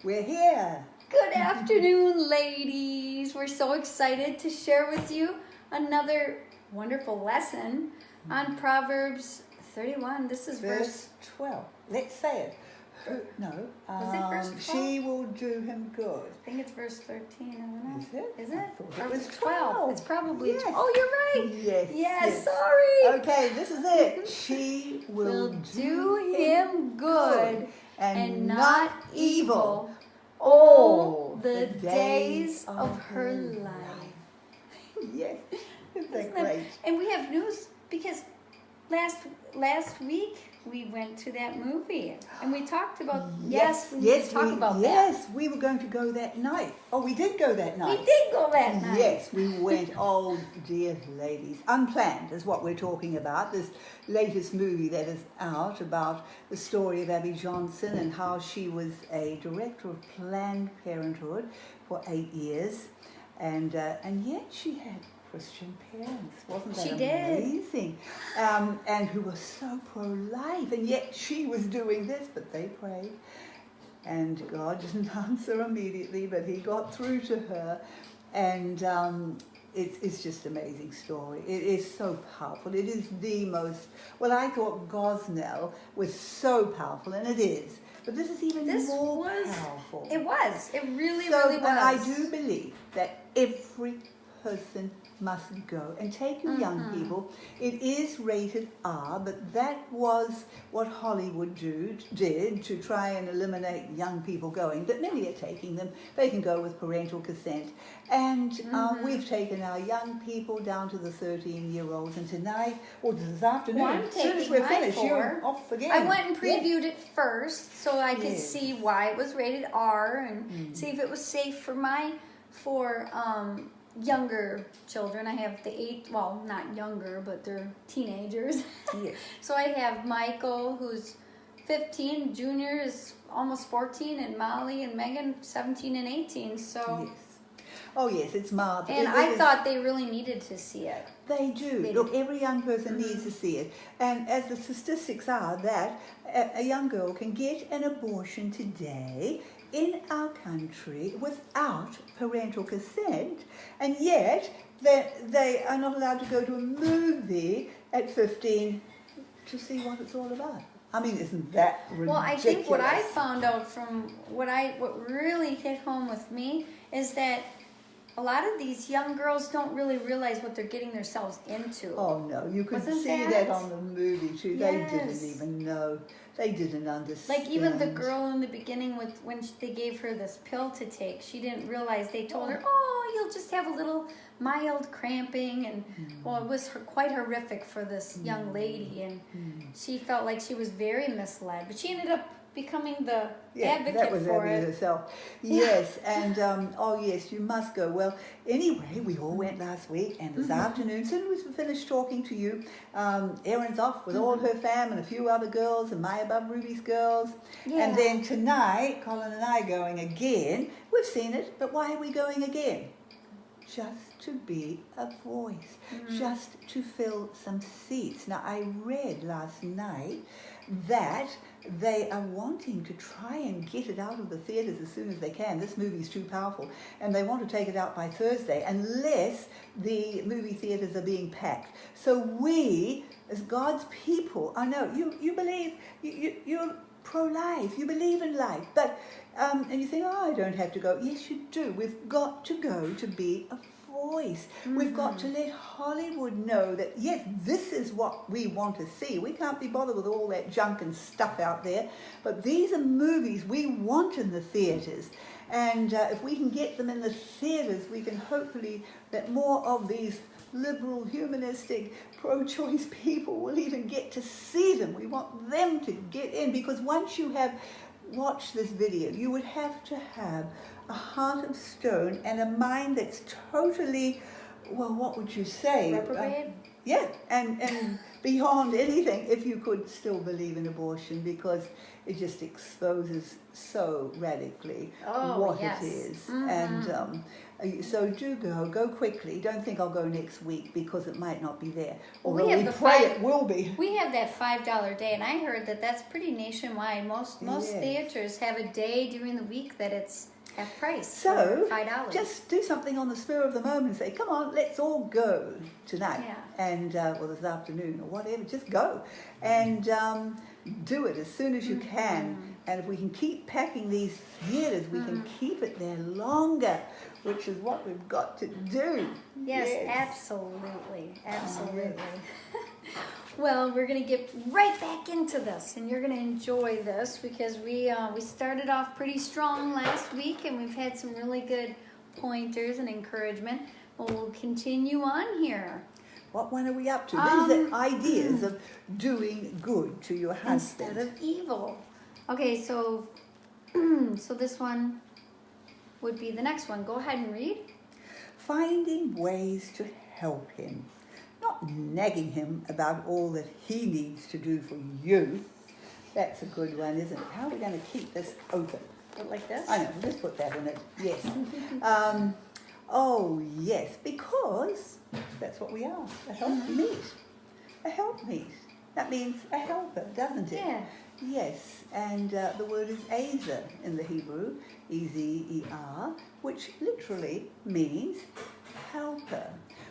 We're here. Good afternoon, ladies. We're so excited to share with you another wonderful lesson on Proverbs 31. This is Verse 12. Let's say it. No. Was it verse 12? She will do him good. I think it's verse 13, isn't Is it? Is it? I thought Or it was 12. It's probably Yes. 12. Oh, you're right. Yes. Yes, sorry. Okay, this is it. She will do him good and not evil all the days of her life. Yes. Isn't that Isn't that- great? And we have news because last week we went to that movie and we talked about Yes, we were going to go that night. Oh, we did go that night. We did go that night. Yes, we went. Oh, dear ladies. Unplanned is what we're talking about. This latest movie that is out about the story of Abby Johnson and how she was a director of Planned Parenthood for 8 years. And yet she had Christian parents. Wasn't that She did. amazing? And who were so pro-life. And yet she was doing this, but they prayed. And God didn't answer immediately, but he got through to her. And it's just an amazing story. It is so powerful. It is the most, well, I thought Gosnell was so powerful, and it is. But this is even more powerful. It was. It really was. And I do believe that every person must go and take your young people. It is rated R, but that was what Hollywood did to try and eliminate young people going. But many are taking them. They can go with parental consent. And we've taken our young people down to the 13-year-olds. And tonight, or this afternoon, as soon as we're finished, you're off again. I went and previewed it first so I could see why it was rated R and see if it was safe for younger children. I have not younger, but they're teenagers. Yes. So I have Michael, who's 15, Junior is almost 14, and Molly and Megan, 17 and 18. So. Yes. Oh yes, it's marvelous. And I thought they really needed to see it. They do. Look, every young person needs to see it. And as the statistics are that a young girl can get an abortion today in our country without parental consent, and yet they are not allowed to go to a movie at 15 to see what it's all about. I mean, isn't that ridiculous? Well, I think what I found out from what really hit home with me is that a lot of these young girls don't really realize what they're getting themselves into. Oh no, you could see that on the movie too. Yes. They didn't even know. They didn't understand. Like even the girl in the beginning when they gave her this pill to take, she didn't realize. They told her, "Oh, you'll just have a little mild cramping," and well, it was quite horrific for this young lady, and she felt like she was very misled. But she ended up becoming the advocate that was for Abby it herself. Yes, and oh yes, you must go. Well, anyway, we all went last week, and this afternoon, as soon as we finished talking to you, Erin's off with all her fam and a few other girls, and my above Ruby's girls. Yeah. And then tonight, Colin and I going again. We've seen it, but why are we going again? Just to be a voice, just to fill some seats. Now, I read last night that they are wanting to try and get it out of the theaters as soon as they can. This movie's too powerful, and they want to take it out by Thursday unless the movie theaters are being packed. So we, as God's people, I know you believe, you're pro-life, you believe in life, but and you think, oh, I don't have to go. Yes, you do. We've got to go to be a voice. We've got to let Hollywood know that, yes, this is what we want to see. We can't be bothered with all that junk and stuff out there, but these are movies we want in the theaters. And if we can get them in the theaters, we can hopefully that more of these liberal, humanistic, pro-choice people will even get to see them. We want them to get in, because once you have watched this video, you would have to have a heart of stone and a mind that's totally, well, what would you say? reprobate. Yeah, and beyond anything if you could still believe in abortion, because it just exposes so radically what yes. it is. And so do go quickly. Don't think I'll go next week, because it might not be there. Although we pray it will be. We have that $5 day, and I heard that that's pretty nationwide. Most theaters have a day during the week that it's half price. So $5. just do something on the spur of the moment and say, come on, let's all go tonight. Yeah. And this afternoon or whatever, just go. And do it as soon as you can. And if we can keep packing these theaters, we can keep it there longer, which is what we've got to do. Yes. Absolutely. Well, we're going to get right back into this, and you're going to enjoy this, because we started off pretty strong last week, and we've had some really good pointers and encouragement. Well, we'll continue on here. What one are we up to? These are ideas of doing good to your husband. Instead of evil. Okay, so this one would be the next one. Go ahead and read. Finding ways to help him. Not nagging him about all that he needs to do for you. That's a good one, isn't it? How are we going to keep this open? Like this? I know, let's put that in it. Yes. Yes, because that's what we are. A helpmeet. A helpmeet. That means a helper, doesn't it? Yeah. Yes, and the word is ezer in the Hebrew, E-Z-E-R, which literally means helper.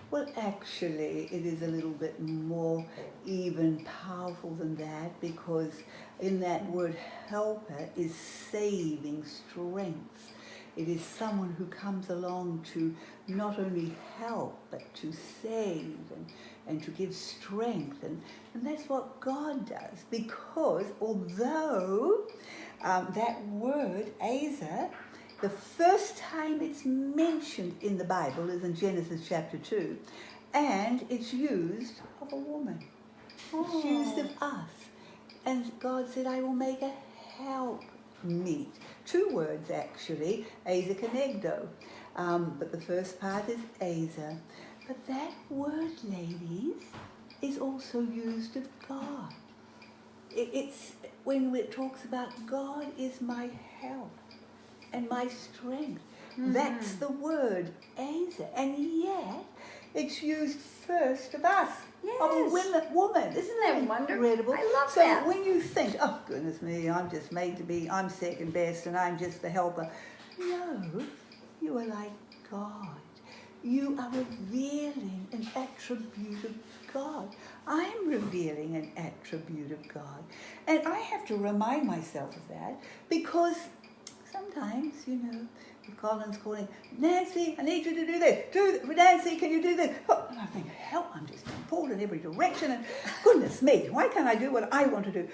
Well, actually, it is a little bit more even powerful than that, because in that word helper is saving strength. It is someone who comes along to not only help, but to save and to give strength. And that's what God does, because although that word, ezer, the first time it's mentioned in the Bible is in Genesis chapter 2, and it's used of a woman. It's used of us. And God said, I will make a helpmeet. 2 words actually, ezer kenegdo. But the first part is ezer. But that word, ladies, is also used of God. It's when it talks about God is my help and my strength. That's the word ezer. And yet, it's used first of us, of a woman. Isn't that wonderful? I love so that. So when you think, oh, goodness me, I'm just made to be, I'm second best and I'm just the helper. No, you are like God. You are revealing an attribute of God. I'm revealing an attribute of God. And I have to remind myself of that, because sometimes, if Colin's calling, Nancy, I need you to do this. Nancy, can you do this? Oh, and I think, hell, I'm just being pulled in every direction. And goodness me, why can't I do what I want to do?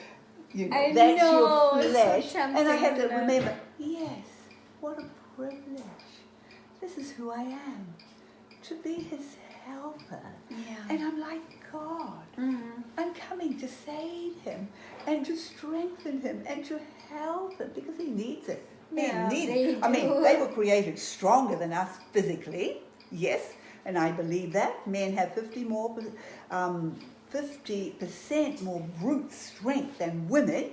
That's your flesh. So and I have to remember, yes, what a privilege. This is who I am, to be his helper. Yeah. And I'm like God. I'm coming to save him and to strengthen him and to help him, because he needs it. Men need it. I mean, they were created stronger than us physically, yes, and I believe that. Men have 50% more brute strength than women,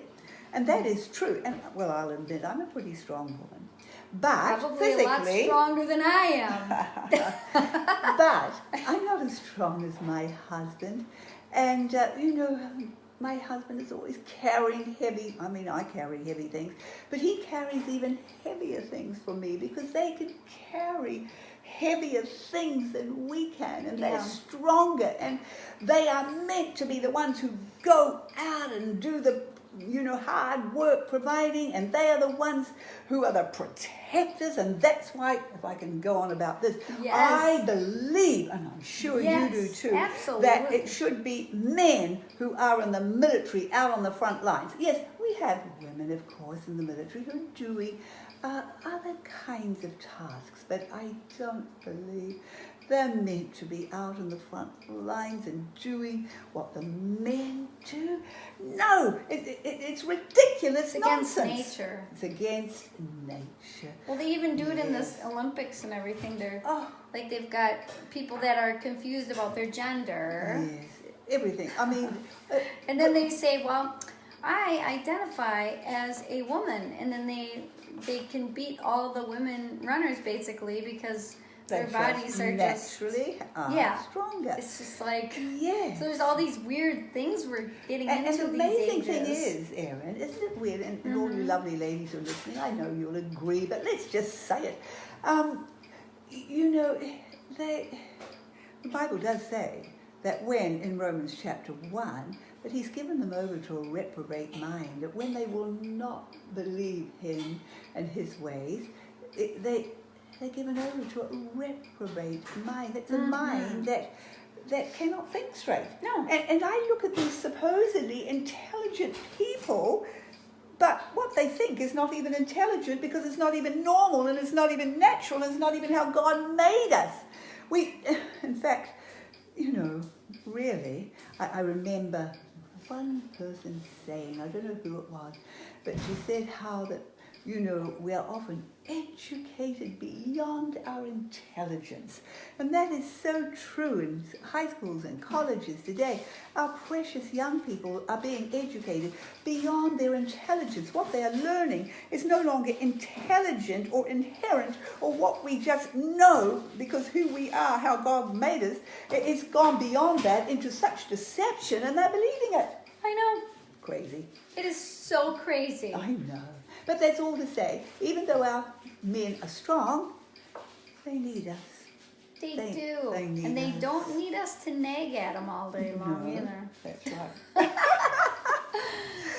and that is true. And, well, I'll admit, I'm a pretty strong woman. But probably physically, a lot stronger than I am. But I'm not as strong as my husband. And, my husband is always carrying heavy, I carry heavy things, but he carries even heavier things for me, because they can carry heavier things than we can, and they're stronger, and they are meant to be the ones who go out and do the hard work providing, and they are the ones who are the protectors. And that's why, if I can go on about this, I believe, and I'm sure you do too, that it should be men who are in the military, out on the front lines. Yes, we have women, of course, in the military who are doing other kinds of tasks, but I don't believe they're meant to be out on the front lines and doing what the men do. No, it's ridiculous nonsense. Against nature. It's against nature. Well, they even do it in the Olympics and everything. They've got people that are confused about their gender. Yes. everything. I mean, And then they say, well, I identify as a woman, and then they can beat all the women runners basically because their bodies are naturally stronger. It's just like, yes. So there's all these weird things we're getting into these ages. And the amazing thing is, Erin, isn't it weird? And all you lovely ladies who are listening, I know you'll agree, but let's just say it. You know, the Bible does say that when, in Romans chapter 1, that he's given them over to a reprobate mind, that when they will not believe him and his ways, they're given over to a reprobate mind. It's a mind that cannot think straight. No. And I look at these supposedly intelligent people, but what they think is not even intelligent because it's not even normal and it's not even natural and it's not even how God made us. In fact, you know, really, I remember one person saying, I don't know who it was, but she said how that, you know, we are often educated beyond our intelligence. And that is so true in high schools and colleges today. Our precious young people are being educated beyond their intelligence. What they are learning is no longer intelligent or inherent or what we just know because who we are, how God made us. It's gone beyond that into such deception and they're believing it. I know. Crazy. It is so crazy. I know. But that's all to say, even though our men are strong, they need us. They do. They need and they us. don't need us to nag at them all day long either. That's right.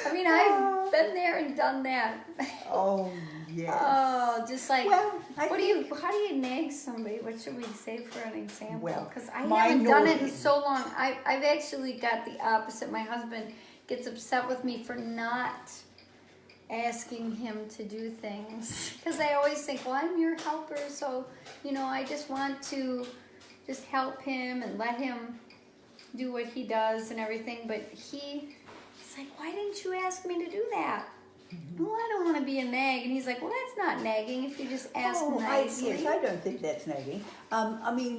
I mean, I've been there and done that. Oh, yes. Oh, just like, Well, how do you nag somebody? What should we say for an example? Well, Because I my haven't done it in naughty- so long. I've actually got the opposite. My husband gets upset with me for not asking him to do things. Because I always think, well, I'm your helper, so, you know, I just want to just help him and let him do what he does and everything. But he's like, why didn't you ask me to do that? Well, I don't want to be a nag. And he's like, well, that's not nagging if you just ask nicely. Yes, I don't think that's nagging. I mean,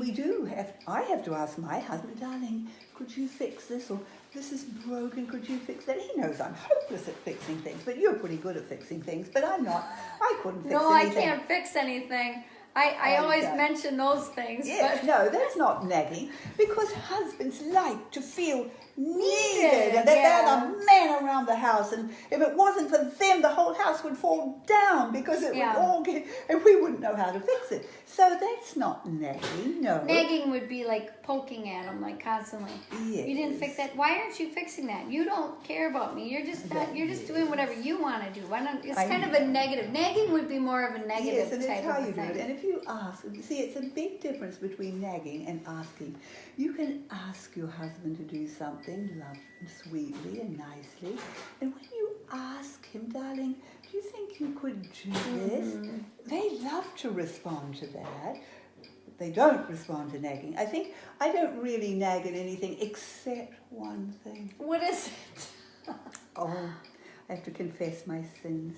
I have to ask my husband, darling, could you fix this? Or this is broken, could you fix that? He knows I'm hopeless at fixing things, but you're pretty good at fixing things, but I'm not. I couldn't fix anything. No, I can't fix anything. I always mention those things. Yes, but no, that's not nagging, because husbands like to feel needed and that they're the man around the house, and if it wasn't for them the whole house would fall down because it would all get, and we wouldn't know how to fix it. So that's not nagging, no. Nagging would be like poking at them like constantly. Yes. You didn't fix that. Why aren't you fixing that? You don't care about me. You're just doing whatever you want to do. Why not? It's kind of a negative. Nagging would be more of a negative yes, and type it's how of you thing. do it. And if you ask, see, it's a big difference between nagging and asking. You can ask your husband to do something sweetly and nicely, and when you ask him, darling, do you think you could do this? They love to respond to that. They don't respond to nagging. I think I don't really nag at anything except one thing. What is it? Oh, I have to confess my sins.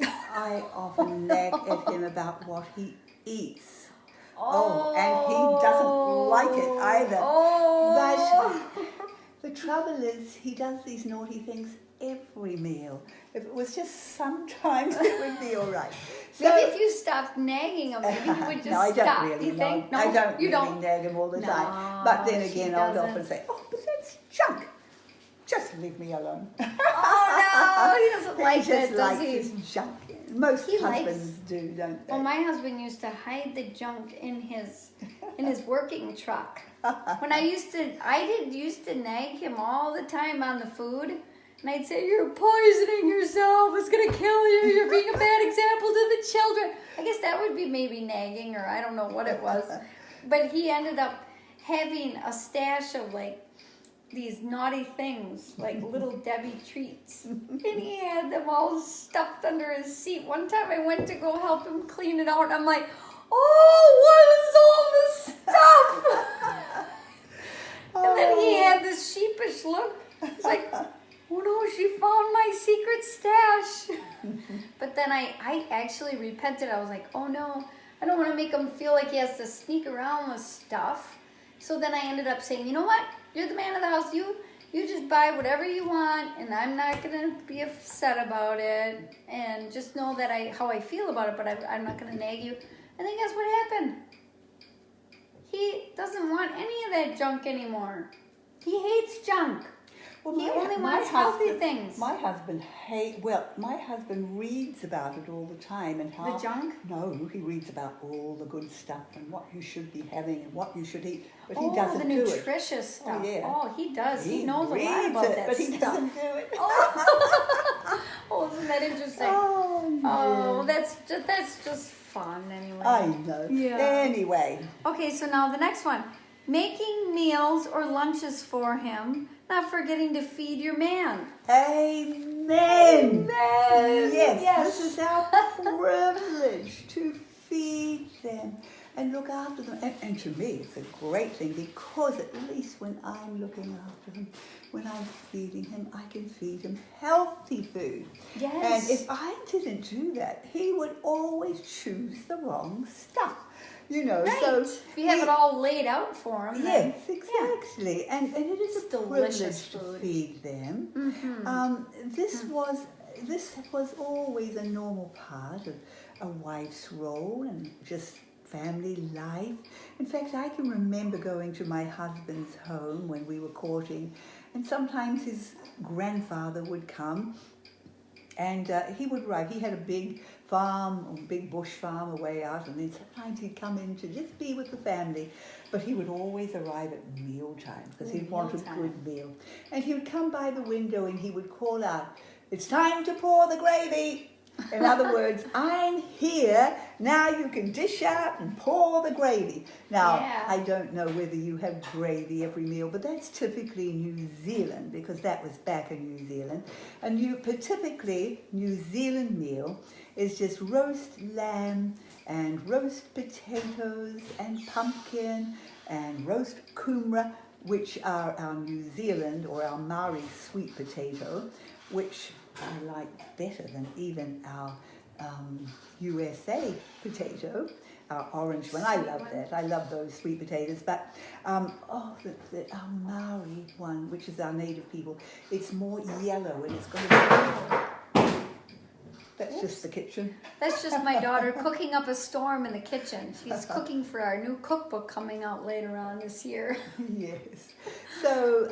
I often nag at him about what he eats. And he doesn't like it either. But the trouble is, he does these naughty things every meal. If it was just sometimes, it would be all right. So, Maybe if you stopped nagging him, maybe he would just no, I don't stop. really. You think? No, I don't you really don't. nag him all the No, time. But then she again, I would doesn't. often say, "Oh, but that's junk. Just leave me alone." Oh no, he doesn't like He just that, does likes he? his junk. Most He likes- husbands do, don't they? Well, my husband used to hide the junk in his working truck. When I used to nag him all the time on the food, and I'd say, "You're poisoning yourself. It's gonna kill you. You're being a bad example to the children." I guess that would be maybe nagging, or I don't know what it was. But he ended up having a stash of like these naughty things, like little Debbie treats. And he had them all stuffed under his seat. One time I went to go help him clean it out, and I'm like, "Oh, what is all this stuff?" And then he had this sheepish look. He's like, "Oh no, she found my secret stash." But then I actually repented. I was like, "Oh no, I don't want to make him feel like he has to sneak around with stuff." So then I ended up saying, "You know what? You're the man of the house. You just buy whatever you want, and I'm not gonna be upset about it. And just know that how I feel about it, but I'm not gonna nag you. And then guess what happened? He doesn't want any of that junk anymore. He hates junk. Well, He only wants healthy things. My husband reads about it all the time and how The junk? No, he reads about all the good stuff and what you should be having and what you should eat, but he Oh, doesn't the do it. nutritious stuff. Oh, yeah. Oh, he does. He knows a lot reads about it, that but he stuff. doesn't do it. Oh, isn't that interesting? Oh, that's just fun anyway. I know. Yeah. Anyway. Okay, so now the next one. Making meals or lunches for him, not forgetting to feed your man. Amen. Amen. Yes, this is our privilege to feed them and look after them. And to me, it's a great thing because at least when I'm looking after him, when I'm feeding him, I can feed him healthy food. Yes. And if I didn't do that, he would always choose the wrong stuff. You know, Right. so if you have it all laid out for him. yes, exactly, and it is It's a delicious privilege to food. feed them. Mm-hmm. This was always a normal part of a wife's role and just family life. In fact, I can remember going to my husband's home when we were courting, and sometimes his grandfather would come. And he would arrive. He had a big farm, a big bush farm away out, and then sometimes he'd come in to just be with the family. But he would always arrive at mealtime because he'd want a good meal. And he would come by the window and he would call out, "It's time to pour the gravy." In other words, I'm here, now you can dish out and pour the gravy. Now, Yeah. I don't know whether you have gravy every meal, but that's typically New Zealand because that was back in New Zealand. And typically, New Zealand meal is just roast lamb and roast potatoes and pumpkin and roast kumara, which are our New Zealand or our Maori sweet potato, which I like better than even our USA potato, our orange one. I love that. I love those sweet potatoes. But our Maori one, which is our native people, it's more yellow and it's got a... That's just the kitchen. That's just my daughter cooking up a storm in the kitchen. She's cooking for our new cookbook coming out later on this year. Yes. So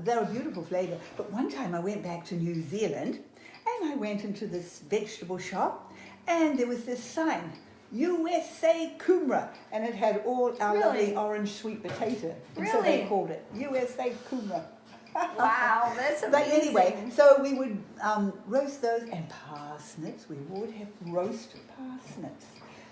they're a beautiful flavour. But one time I went back to New Zealand and I went into this vegetable shop and there was this sign, USA Kumara, and it had all our lovely orange sweet potato. And so they called it USA Kumara. Wow, that's amazing. But anyway, so we would roast those, and parsnips. We would have roasted parsnips.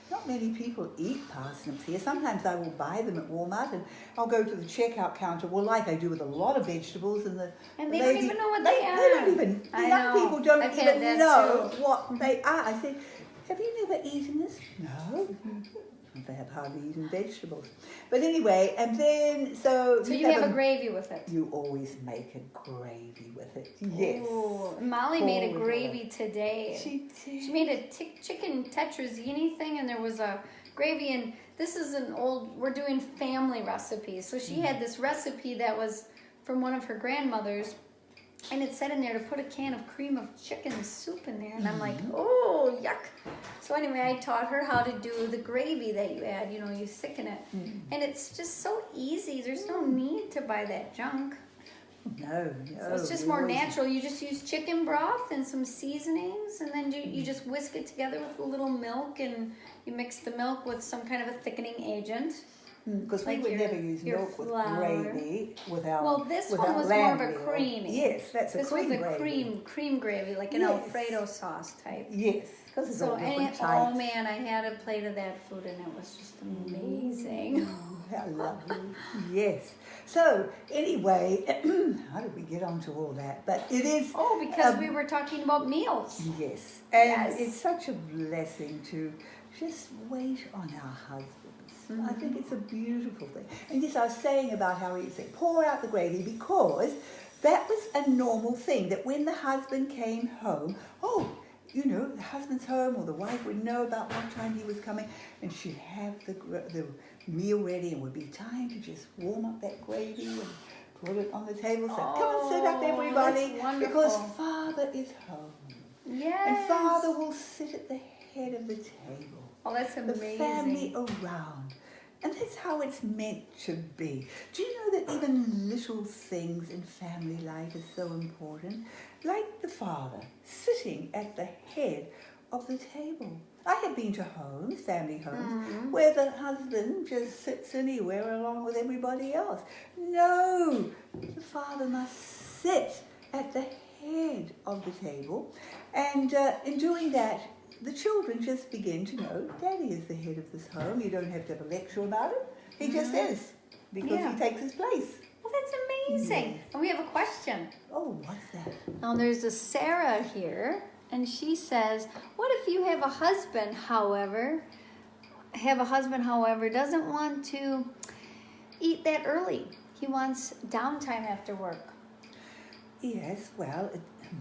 Not many people eat parsnips here. Sometimes I will buy them at Walmart and I'll go to the checkout counter, well, like I do with a lot of vegetables, and they don't even know what they are. They don't even, the young people don't even know what they are. I said, have you never eaten this? No. They have hardly eaten vegetables. But anyway, and then, so you have a gravy with it. You always make a gravy with it. Yes. Ooh, Molly made a gravy today. She did. She made a chicken tetrazzini thing, and there was a gravy, and this is we're doing family recipes. So she had this recipe that was from one of her grandmothers, and it said in there to put a can of cream of chicken soup in there, and I'm like, oh, yuck. So anyway, I taught her how to do the gravy that you add, you thicken it. And it's just so easy. There's no need to buy that junk. No. So it's just more natural. You just use chicken broth and some seasonings, and then you just whisk it together with a little milk, and you mix the milk with some kind of a thickening agent. Because we would never use milk with gravy without. Well, this one was more of a creamy. Yes, that's a cream gravy. This was a cream gravy, like an Alfredo sauce type. Yes, because it's all different types. Oh man, I had a plate of that food and it was just amazing. How lovely. Yes. So anyway, how did we get onto all that? But it is. Oh, because we were talking about meals. Yes, and it's such a blessing to just wait on our husbands. I think it's a beautiful thing. And yes, I was saying about how he said, pour out the gravy, because that was a normal thing, that when the husband came home, the husband's home, or the wife would know about what time he was coming, and she'd have the meal ready, and would be time to just warm up that gravy and put it on the table. So come and sit up, everybody, because Father is home. Yes. And Father will sit at the head of the table. Oh, that's amazing. The family around. And that's how it's meant to be. Do you know that even little things in family life is so important? Like the father sitting at the head of the table. I have been to homes, family homes, where the husband just sits anywhere along with everybody else. No, the father must sit at the head of the table. And in doing that, the children just begin to know Daddy is the head of this home. You don't have to have a lecture about it. He just is, because he takes his place. Well, that's amazing. Yeah. And we have a question. Oh, what's that? Now, there's a Sarah here, and she says, what if you have a husband, however, doesn't want to eat that early? He wants downtime after work. Yes, well,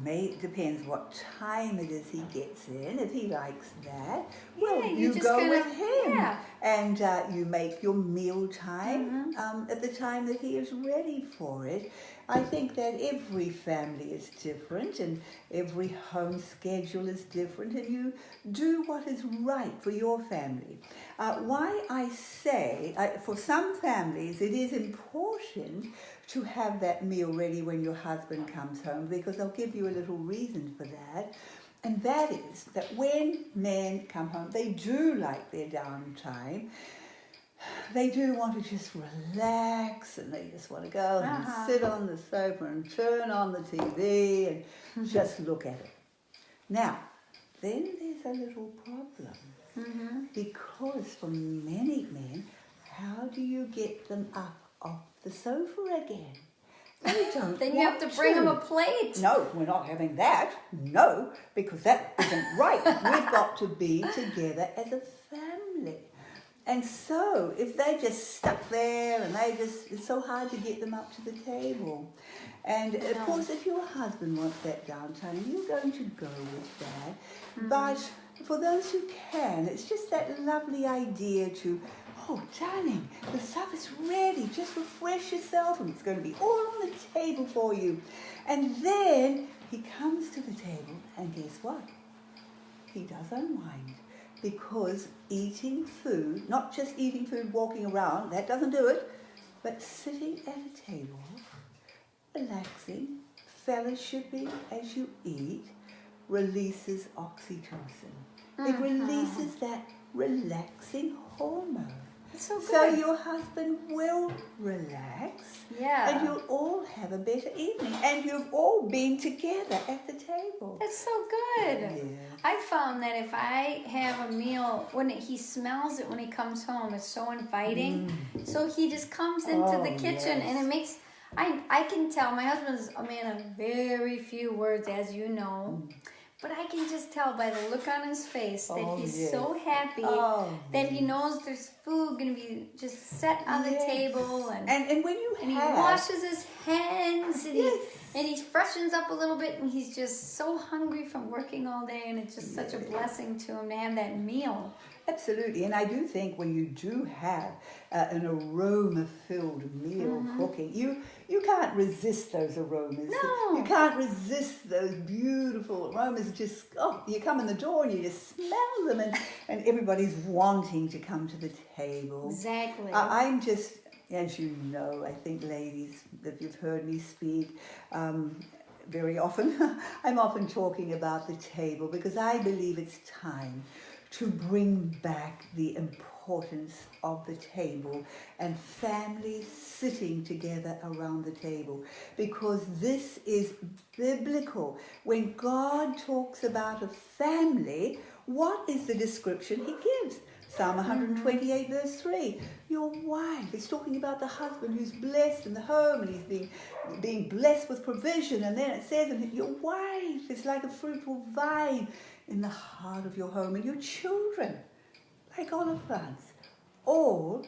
depends what time it is he gets in. If he likes that, well, you go with him. Yeah. And you make your meal time at the time that he is ready for it. I think that every family is different and every home schedule is different, and you do what is right for your family. Why I say, for some families, it is important to have that meal ready when your husband comes home, because I'll give you a little reason for that. And that is that when men come home, they do like their downtime. They do want to just relax, and they just want to go and sit on the sofa and turn on the TV and just look at it. Now, then there's a little problem, because for many men, how do you get them up off the sofa again? They don't. Then you have to bring them a plate. No, we're not having that. No, because that isn't right. We've got to be together as a family. And so, if they just stuck there and it's so hard to get them up to the table. And of course, if your husband wants that downtime, you're going to go with that. But for those who can, it's just that lovely idea to, oh, darling, the stuff is ready. Just refresh yourself, and it's going to be all on the table for you. And then he comes to the table, and guess what? He does unwind. Because eating food, not just eating food walking around, that doesn't do it, but sitting at a table, relaxing, fellowshipping as you eat, releases oxytocin. It releases that relaxing hormone. So good. So your husband will relax, and you'll all have a better evening, and you've all been together at the table. That's so good. Yeah. I found that if I have a meal, when he smells it when he comes home, it's so inviting. So he just comes into the kitchen, and it makes, I can tell, my husband's a man of very few words, as you know. But I can just tell by the look on his face that he's so happy that he knows there's food going to be just set on the table. And when you he washes his hands and he freshens up a little bit, and he's just so hungry from working all day, and it's just such a blessing to him to have that meal. Absolutely, and I do think when you do have an aroma-filled meal cooking, you can't resist those aromas. No. You can't resist those beautiful aromas. Just, you come in the door and you just smell them, and everybody's wanting to come to the table. Exactly. I'm just, as you know, I think, ladies, that you've heard me speak very often, I'm often talking about the table, because I believe it's time to bring back the importance of the table and families sitting together around the table, because this is biblical. When God talks about a family, what is the description he gives? Psalm 128 verse 3. Your wife, it's talking about the husband who's blessed in the home, and he's being blessed with provision. And then it says, and your wife is like a fruitful vine in the heart of your home, and your children, like olive plants, all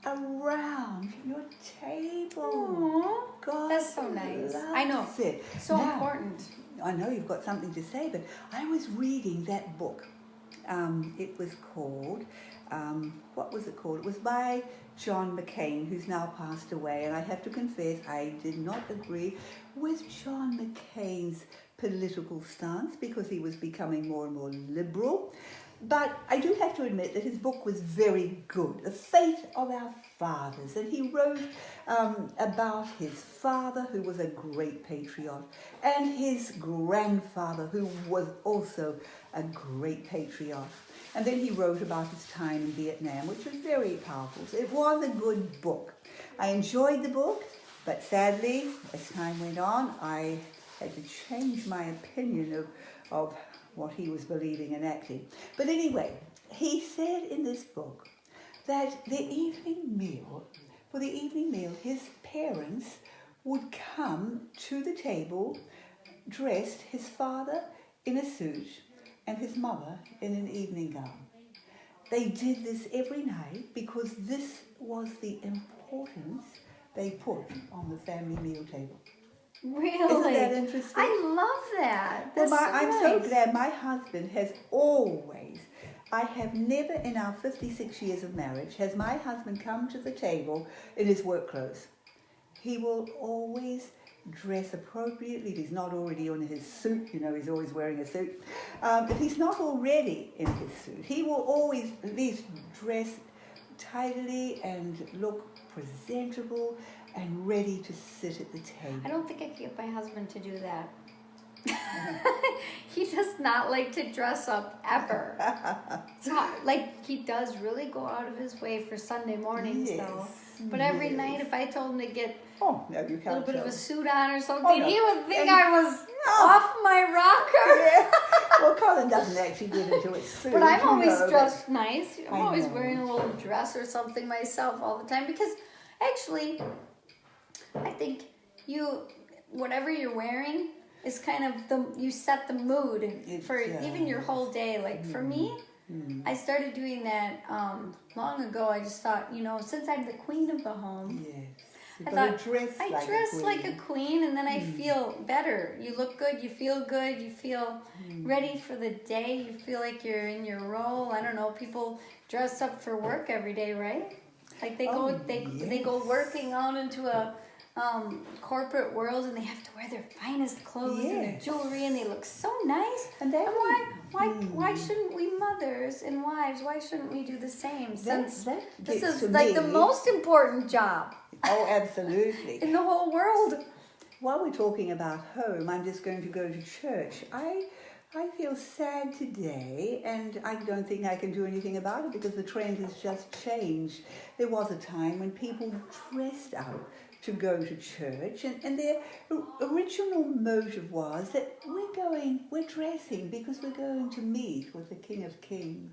around your table. Aww, God, that's so nice. I know. It. So now, important. I know you've got something to say, but I was reading that book. It was called what was it called? It was by John McCain, who's now passed away. And I have to confess, I did not agree with John McCain's political stance because he was becoming more and more liberal. But I do have to admit that his book was very good, The Faith of Our Fathers. And he wrote about his father, who was a great patriot, and his grandfather, who was also a great patriot. And then he wrote about his time in Vietnam, which was very powerful. So it was a good book. I enjoyed the book, but sadly, as time went on, I had to change my opinion of what he was believing and acting. But anyway, he said in this book that for the evening meal, his parents would come to the table dressed, his father in a suit and his mother in an evening gown. They did this every night because this was the importance they put on the family meal table. Really? Isn't that interesting? I love that. Well, That's I'm nice. so glad. My husband has always, I have never in our 56 years of marriage, has my husband come to the table in his work clothes. He will always dress appropriately. If he's not already on his suit, he's always wearing a suit. If he's not already in his suit, he will always at least dress tidily and look presentable and ready to sit at the table. I don't think I could get my husband to do that. He does not like to dress up ever. He does really go out of his way for Sunday mornings, though. But every night, if I told him to get a little bit of a suit on or something, he would think I was off my rocker. Yeah. Well, Colin doesn't actually get into a suit. But I'm always dressed nice. I'm always wearing a little dress or something myself all the time because actually, I think whatever you're wearing is kind of you set the mood for even your whole day. Like for me, I started doing that long ago. I just thought, since I'm the queen of the home, I dress like a queen, and then I feel better. You look good, you feel good, you feel ready for the day, you feel like you're in your role. I don't know, people dress up for work every day, right? Like they go working out into a corporate world, and they have to wear their finest clothes and their jewelry, and they look so nice. And why shouldn't we mothers and wives? Why shouldn't we do the same? Since this is like the most important job. Oh, absolutely. In the whole world. While we're talking about home, I'm just going to go to church. I feel sad today, and I don't think I can do anything about it because the trend has just changed. There was a time when people dressed out to go to church, and their original motive was that we're dressing because we're going to meet with the King of Kings,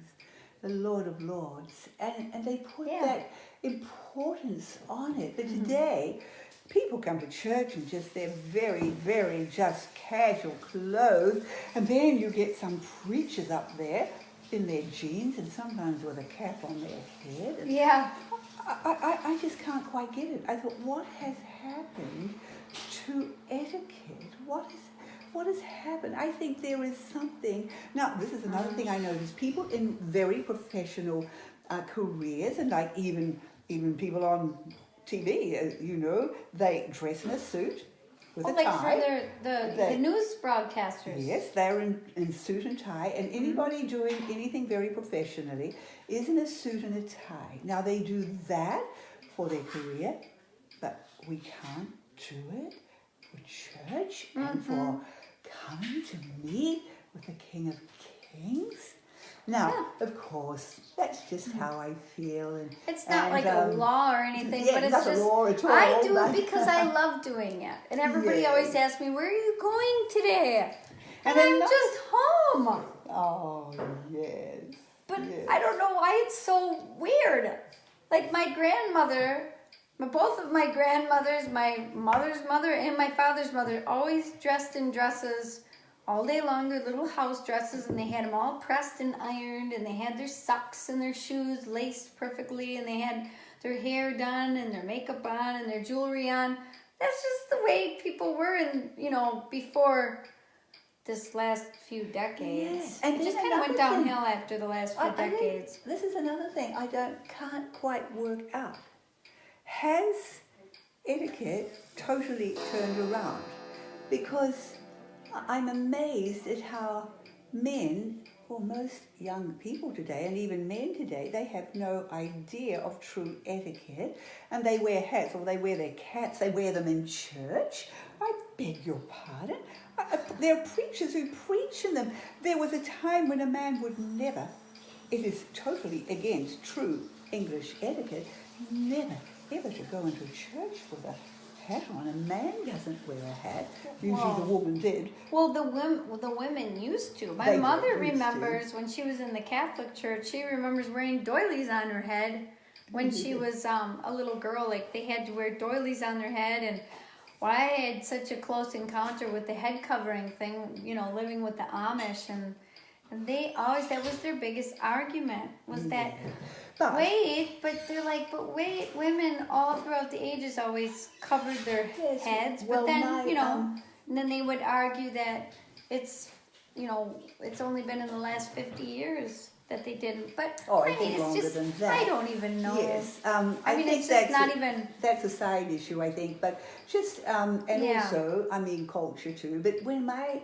the Lord of Lords, and they put that importance on it. But today, people come to church in just their very, very just casual clothes, and then you get some preachers up there in their jeans and sometimes with a cap on their head. And I just can't quite get it. I thought, what has happened to etiquette? What has happened? I think there is something. Now, this is another thing I noticed. People in very professional careers, and like even people on TV, they dress in a suit with a tie. For the news broadcasters. Yes, they're in suit and tie, and anybody doing anything very professionally is in a suit and a tie. Now, they do that for their career, but we can't do it for church and for coming to meet with the King of Kings. Now, of course, that's just how I feel. And it's not like a law or anything, but it's not just, a law at all, I do it because I love doing it. And everybody always asks me, where are you going today? And I'm just home. Oh, yes. But I don't know why it's so weird. Like my grandmother, both of my grandmothers, my mother's mother and my father's mother, always dressed in dresses all day long, their little house dresses, and they had them all pressed and ironed, and they had their socks and their shoes laced perfectly, and they had their hair done and their makeup on and their jewelry on. That's just the way people were before this last few decades. Yeah. And it just then kind of went another thing- downhill after the last few decades. This is another thing I can't quite work out. Has etiquette totally turned around? Because I'm amazed at how men, or most young people today, and even men today, they have no idea of true etiquette, and they wear hats, or they wear their caps, they wear them in church. I beg your pardon. There are preachers who preach in them. There was a time when a man would never, it is totally against true English etiquette, never ever to go into church with a hat on. A man doesn't wear a hat. Usually the woman did. Well, the women used to. My They mother used to. remembers when she was in the Catholic Church. She remembers wearing doilies on her head when she was a little girl. Like they had to wear doilies on their head, and I had such a close encounter with the head covering thing. You know, living with the Amish, and they always, that was their biggest argument, was that. But they're like, women all throughout the ages always covered their heads, well, but then, and then they would argue that it's only been in the last 50 years that they didn't, but I think longer than that. I don't even know. Yes, I mean, it's just not even. That's a side issue, I think, but just also, I mean, culture too. But when I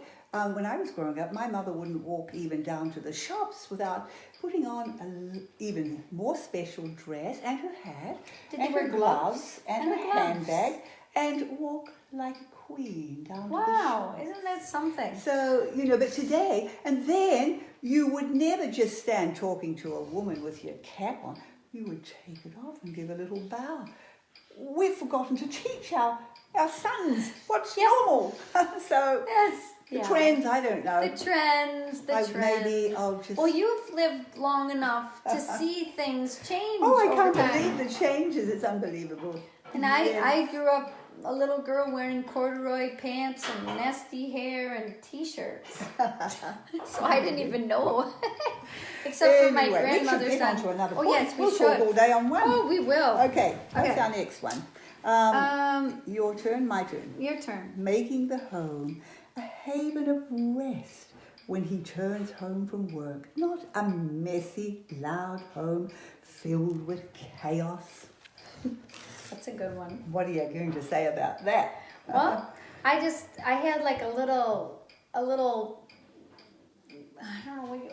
was growing up, my mother wouldn't walk even down to the shops without putting on an even more special dress and her hat and her gloves and her handbag and walk like a queen down to the shop. Wow, isn't that something? So, but today, and then you would never just stand talking to a woman with your cap on. You would take it off and give a little bow. We've forgotten to teach our sons what's normal. So, the trends, I don't know. The trends. Maybe I'll just... Well, you've lived long enough to see things change. I can't believe the changes. It's unbelievable. And I grew up a little girl wearing corduroy pants and nasty hair and T-shirts. So I didn't even know. Except for my grandmother's we should get on to another point. Yes, we we'll should. talk all day on one. Oh, we will. Okay, what's our next one? Your turn, my turn. Your turn. Making the home a haven of rest when he turns home from work, not a messy, loud home filled with chaos. That's a good one. What are you going to say about that? Well, I had like a little, I don't know,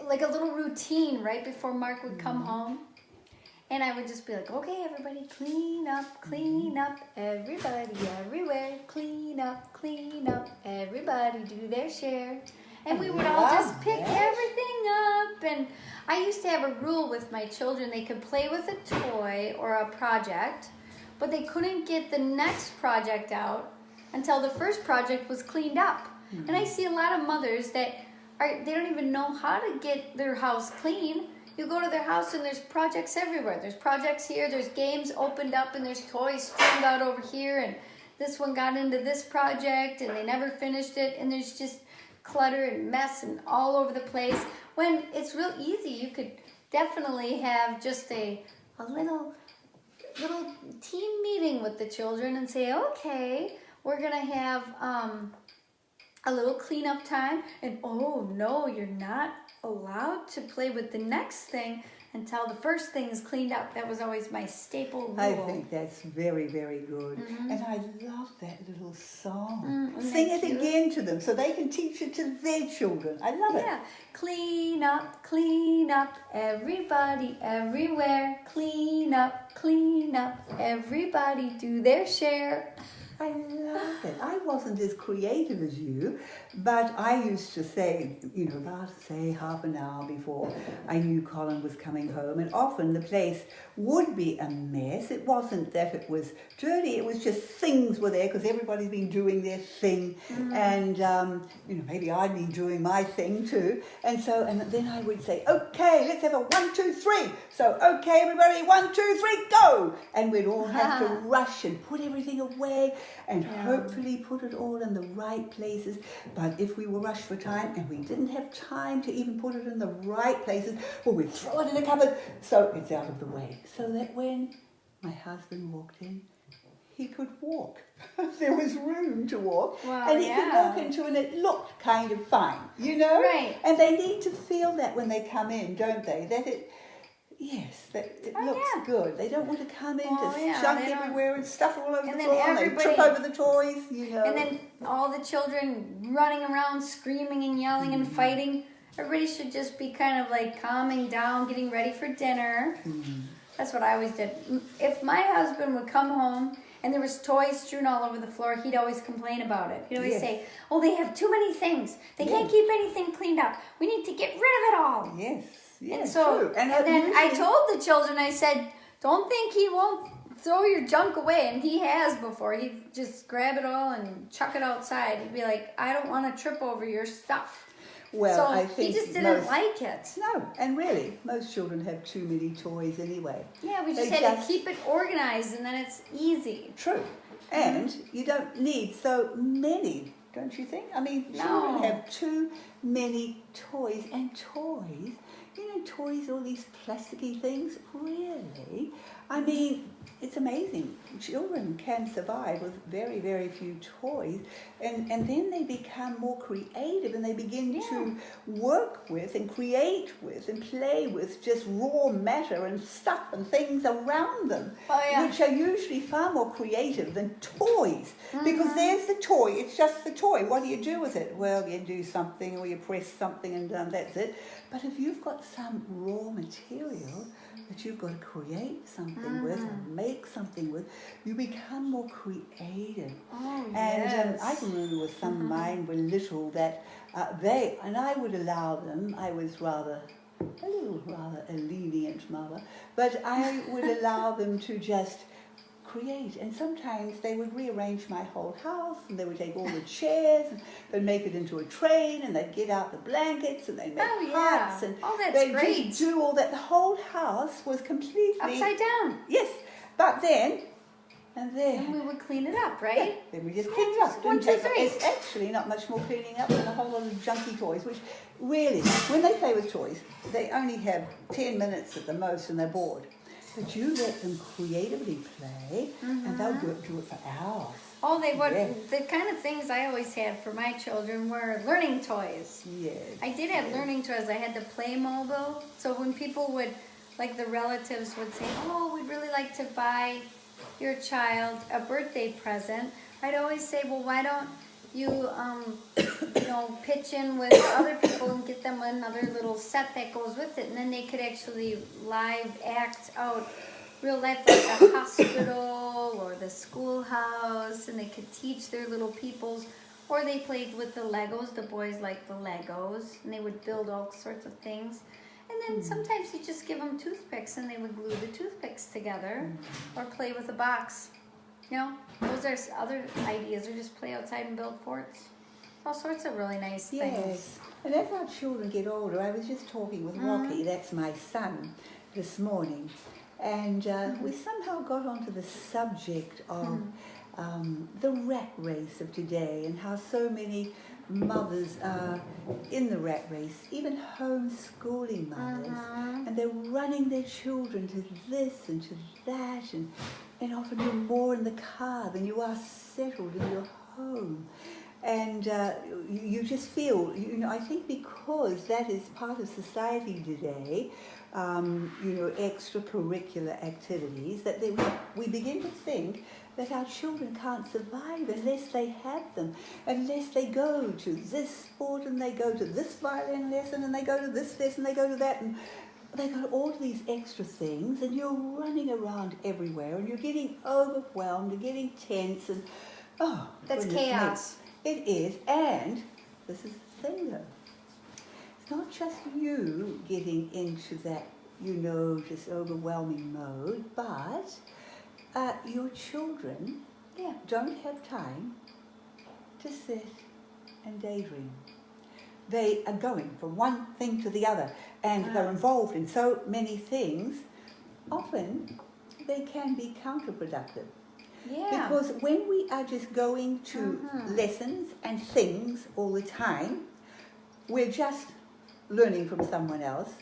like a little routine right before Mark would come home. And I would just be like, okay, everybody, clean up, everybody, everywhere, clean up, everybody, do their share. And we would all just pick everything up. And I used to have a rule with my children. They could play with a toy or a project, but they couldn't get the next project out until the first project was cleaned up. Mm-hmm. And I see a lot of mothers that they don't even know how to get their house clean. You go to their house and there's projects everywhere. There's projects here, there's games opened up, and there's toys streamed out over here, and this one got into this project and they never finished it, and there's just clutter and mess and all over the place. When it's real easy, you could definitely have just a little team meeting with the children and say, okay, we're gonna have a little cleanup time, and oh no, you're not allowed to play with the next thing until the first thing is cleaned up. That was always my staple rule. I think that's very, very good. Mm-hmm. And I love that little song. Sing it again to them so they can teach it to their children. I love it. Yeah. Clean up, everybody, everywhere. Clean up, everybody, do their share. I love it. I wasn't as creative as you, but I used to say, about half an hour before I knew Colin was coming home, and often the place would be a mess. It wasn't that it was dirty, it was just things were there because everybody's been doing their thing, and maybe I'd be doing my thing too, and then I would say, okay, let's have a 1, 2, 3. So, okay, everybody, 1, 2, 3, go! And we'd all have to rush and put everything away and hopefully put it all in the right places. But if we were rushed for time and we didn't have time to even put it in the right places, well, we'd throw it in a cupboard so it's out of the way. So that when my husband walked in, he could walk. There was room to walk. Well, and he could walk into, and it looked kind of fine, you know? Right. And they need to feel that when they come in, don't they? That it looks good. They don't want to come in to junk everywhere and stuff all over the floor, and they trip over the toys, you know. And then all the children running around, screaming and yelling and fighting. Everybody should just be kind of like calming down, getting ready for dinner. That's what I always did. If my husband would come home and there was toys strewn all over the floor, he'd always complain about it. He'd always say, oh, they have too many things. They can't keep anything cleaned up. We need to get rid of it all. Yes. Yeah, and so, true. And then I told the children, I said, don't think he won't throw your junk away. And he has before. He'd just grab it all and chuck it outside. He'd be like, I don't want to trip over your stuff. Well, so I think he just didn't like it. No, and really, most children have too many toys anyway. Yeah, we just had to keep it organized, and then it's easy. True. And you don't need so many, don't you think? I mean, children have too many toys, and toys, toys, all these plasticky things, really? I mean, it's amazing. Children can survive with very, very few toys, and then they become more creative, and they begin to work with and create with and play with just raw matter and stuff and things around them, which are usually far more creative than toys, because there's the toy, it's just the toy. What do you do with it? Well, you do something, or you press something, and that's it. But if you've got some raw material that you've got to create something with, or make something with, you become more creative. And I can remember with some of mine were little that I would allow them, I was rather a lenient mother, but I would allow them to just create, and sometimes they would rearrange my whole house, and they would take all the chairs and they'd make it into a train, and they'd get out the blankets, and they'd make huts, and that's great. Just do all that. The whole house was completely upside down. Yes, but then we would clean it up, right? Yeah, then we just clean it up. It's actually not much more cleaning up than a whole lot of junky toys, which really, when they play with toys, they only have 10 minutes at the most, and they're bored. But you let them creatively play, and they'll do it for hours. Oh, they would. Yeah. The kind of things I always had for my children were learning toys. Yes. I did have learning toys. I had the Playmobil. So when people would, like the relatives would say, oh, we'd really like to buy your child a birthday present, I'd always say, well, why don't you, pitch in with other people and get them another little set that goes with it, and then they could actually live act out real life, like the hospital or the schoolhouse, and they could teach their little peoples. Or they played with the Legos. The boys liked the Legos, and they would build all sorts of things. And then sometimes you just give them toothpicks, and they would glue the toothpicks together, or play with a box. Those are other ideas, or just play outside and build forts. All sorts of really nice things. Yes, and as our children get older, I was just talking with Rocky, that's my son, this morning, and we somehow got onto the subject of the rat race of today, and how so many mothers are in the rat race, even homeschooling mothers, and they're running their children to this and to that, and often you're more in the car than you are settled in your home. And you just feel, I think because that is part of society today, extracurricular activities, that we begin to think that our children can't survive unless they have them, unless they go to this sport, and they go to this violin lesson, and they go to this lesson, they go to that, and they got all these extra things, and you're running around everywhere, and you're getting overwhelmed, you're getting tense, and that's chaos. It is, and this is the thing though. It's not just you getting into that, just overwhelming mode, but your children don't have time to sit and daydream. They are going from one thing to the other, and they're involved in so many things. Often they can be counterproductive. Yeah. Because when we are just going to lessons and things all the time, we're just learning from someone else.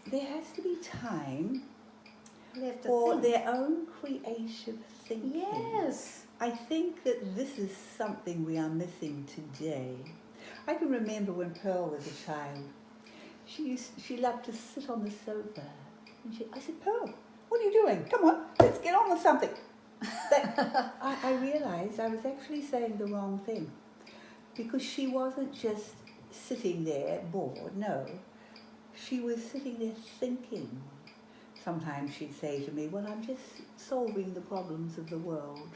There has to be time They have to or think. their own creative thinking. Yes. I think that this is something we are missing today. I can remember when Pearl was a child, she loved to sit on the sofa. And I said, Pearl, what are you doing? Come on, let's get on with something. I realized I was actually saying the wrong thing, because she wasn't just sitting there bored, no. She was sitting there thinking. Sometimes she'd say to me, well, I'm just solving the problems of the world.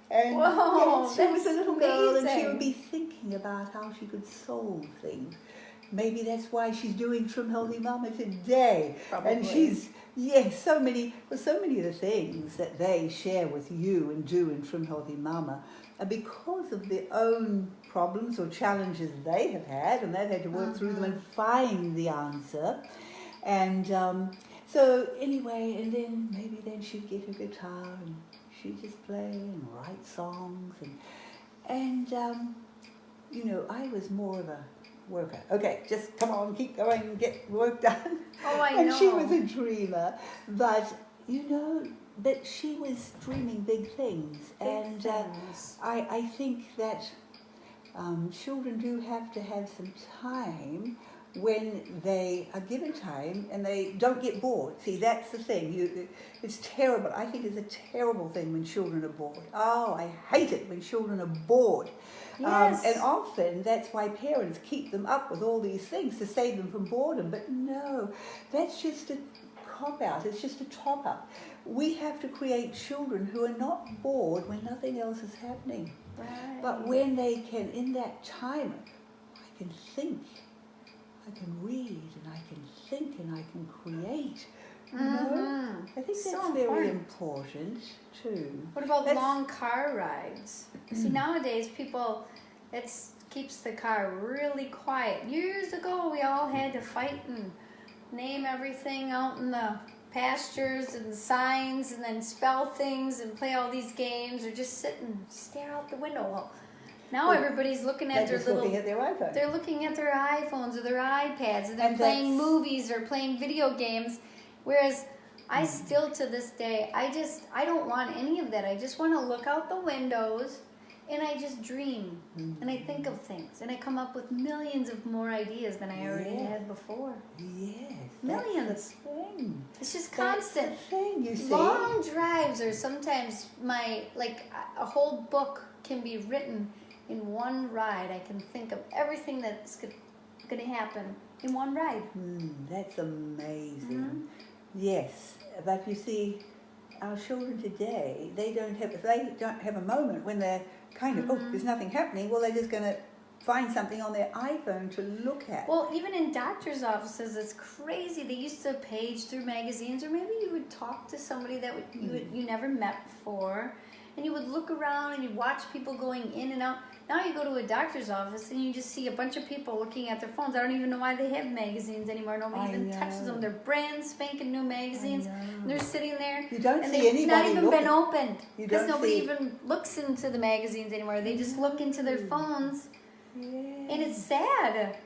And Whoa, she was a little girl, and she amazing. would be thinking about how she could solve things. Maybe that's why she's doing Trim Healthy Mama today. Probably. And she's, yes, so many of the things that they share with you and do in Trim Healthy Mama are because of their own problems or challenges they have had, and they've had to work through them and find the answer. And so anyway, and then she'd get her guitar and she'd just play and write songs, and I was more of a worker. Okay, just come on, keep going, get work done. Oh, I and know. she was a dreamer, but but she was dreaming big things. I think that children do have to have some time when they are given time and they don't get bored. See, that's the thing. It's terrible. I think it's a terrible thing when children are bored. Oh, I hate it when children are bored. Yes. And often that's why parents keep them up with all these things to save them from boredom. But no, that's just a cop-out. It's just a top-up. We have to create children who are not bored when nothing else is happening. Right. But when they can, in that time, I can think, I can read, and I can think, and I can create. You know? I think So that's very important too. What about long car rides? See, nowadays people, it keeps the car really quiet. Years ago, we all had to fight and name everything out in the pastures and signs, and then spell things and play all these games, or just sit and stare out the window. Well, now everybody's looking at their little. Looking at their iPhone. They're looking at their iPhones or their iPads, and they're And playing that's- movies or playing video games. Whereas I still, to this day, I don't want any of that. I just want to look out the windows and I just dream and I think of things and I come up with millions of more ideas than I already had before. Yes. Millions. That's the thing. It's just That's the constant. thing, you see. Long drives are sometimes a whole book can be written in one ride. I can think of everything that's going to happen in one ride. That's amazing. Yes, but you see, our children today, they don't have a moment when they're kind of, there's nothing happening. Well, they're just going to find something on their iPhone to look at. Well, even in doctor's offices, it's crazy. They used to page through magazines, or maybe you would talk to somebody that you never met before, and you would look around and you'd watch people going in and out. Now you go to a doctor's office and you just see a bunch of people looking at their phones. I don't even know why they have magazines anymore. Nobody even touches them. They're brand spanking new magazines. And they're sitting there. You don't and see they've anybody not even looking. been opened. You Because don't nobody see- even looks into the magazines anymore. They just look into their phones. And it's sad.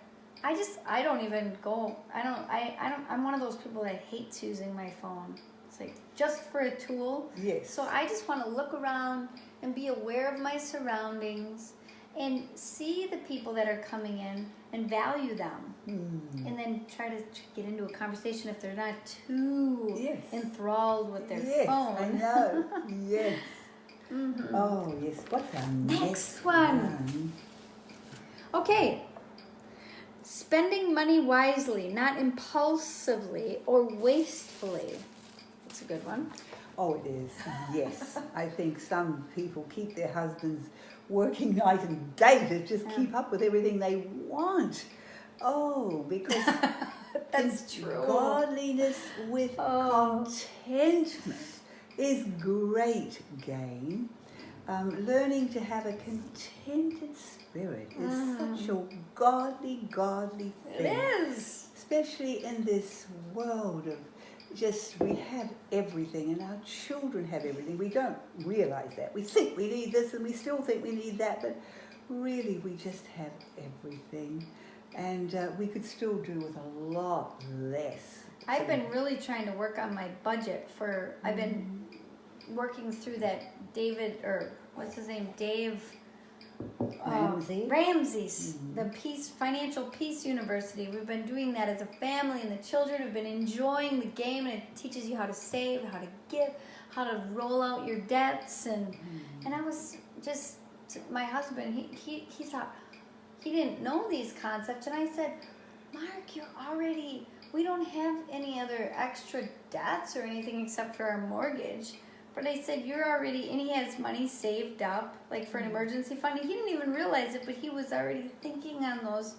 I don't even go. I'm one of those people that hates using my phone. It's like just for a tool. Yes. So I just want to look around and be aware of my surroundings and see the people that are coming in and value them. And then try to get into a conversation if they're not too enthralled with their phone. I know. Yes. Oh, yes. What's our Next one. Okay. Spending money wisely, not impulsively or wastefully. That's a good one. Oh, it is. Yes. I think some people keep their husbands working night and day to just keep up with everything they want. Oh, because That's true. godliness with contentment is great gain. Learning to have a contented spirit is such a godly thing. It is. Especially in this world of we have everything, and our children have everything. We don't realize that. We think we need this and we still think we need that, but really we just have everything. And we could still do with a lot less I've been really trying to work on my budget for. I've been working through that David, or what's his name, Dave Ramsey's the Financial Peace University. We've been doing that as a family, and the children have been enjoying the game, and it teaches you how to save, how to give, how to roll out your debts, and I was just, my husband, he thought, he didn't know these concepts, and I said, Mark, we don't have any other extra debts or anything except for our mortgage. But I said, you're already, and he has money saved up, like for an emergency fund. He didn't even realize it, but he was already thinking on those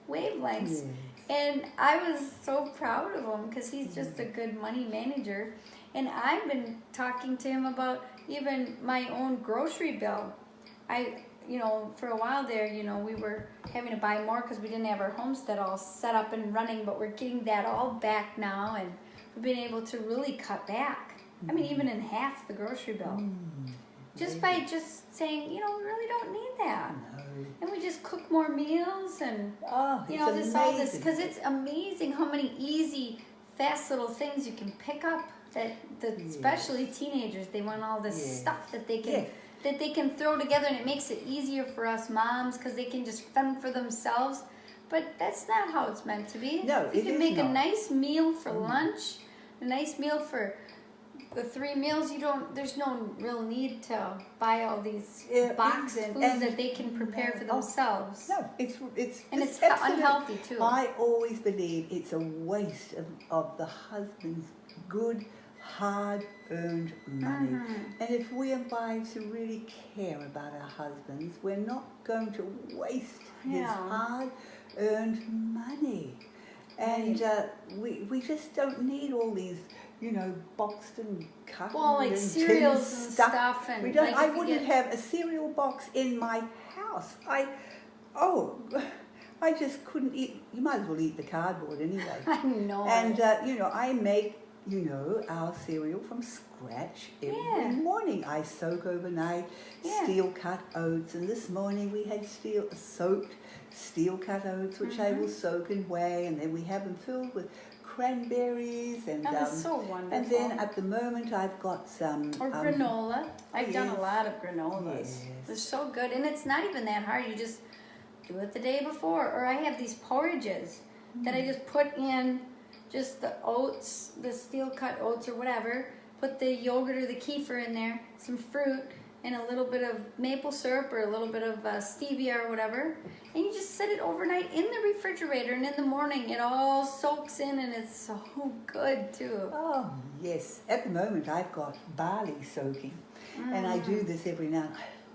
wavelengths. Yes. And I was so proud of him because he's just a good money manager. And I've been talking to him about even my own grocery bill. For a while there, we were having to buy more because we didn't have our homestead all set up and running, but we're getting that all back now, and we've been able to really cut back. I mean, even in half the grocery bill. Just by just saying, we really don't need that. No. And we just cook more meals and, all this. Because it's amazing how many easy, fast little things you can pick up that especially teenagers, they want all this stuff that they can throw together, and it makes it easier for us moms because they can just fend for themselves. But that's not how it's meant to be. No, you can make a nice meal for lunch, a nice meal for the 3 meals. There's no real need to buy all these boxed foods that they can prepare for themselves. No, it's unhealthy too. I always believe it's a waste of the husband's good, hard-earned money. And if we are wives who really care about our husbands, we're not going to waste his hard-earned money. And we just don't need all these, boxed and cut like cereals and stuff. And we don't. I wouldn't have a cereal box in my house. I just couldn't eat. You might as well eat the cardboard anyway. I know. And I make our cereal from scratch every morning. I soak overnight steel cut oats, and this morning we had soaked steel cut oats, which I will soak and weigh, and then we have them filled with cranberries and so wonderful. And then at the moment I've got some granola. I've done a lot of granolas. Yes. They're so good, and it's not even that hard. You just do it the day before. Or I have these porridges that I just put in just the oats, the steel cut oats or whatever. Put the yogurt or the kefir in there, some fruit, and a little bit of maple syrup or a little bit of stevia or whatever. And you just set it overnight in the refrigerator, and in the morning it all soaks in, and it's so good too. Oh, yes. At the moment I've got barley soaking, and I do this every night.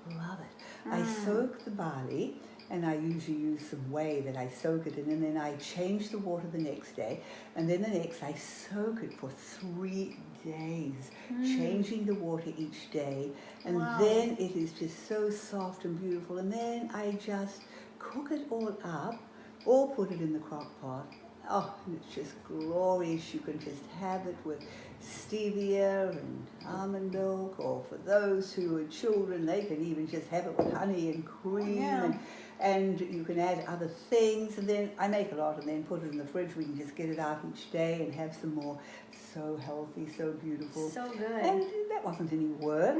I love it. I soak the barley, and I usually use some whey that I soak it in, and then I change the water the next day, and then the next I soak it for 3 days, changing the water each day, and then it is just so soft and beautiful, and then I just cook it all up, or put it in the crock pot. Oh, and it's just glorious. You can just have it with stevia and almond milk, or for those who are children, they can even just have it with honey and cream, and you can add other things, and then I make a lot and then put it in the fridge. We can just get it out each day and have some more. So healthy, so beautiful. So good. And that wasn't any work,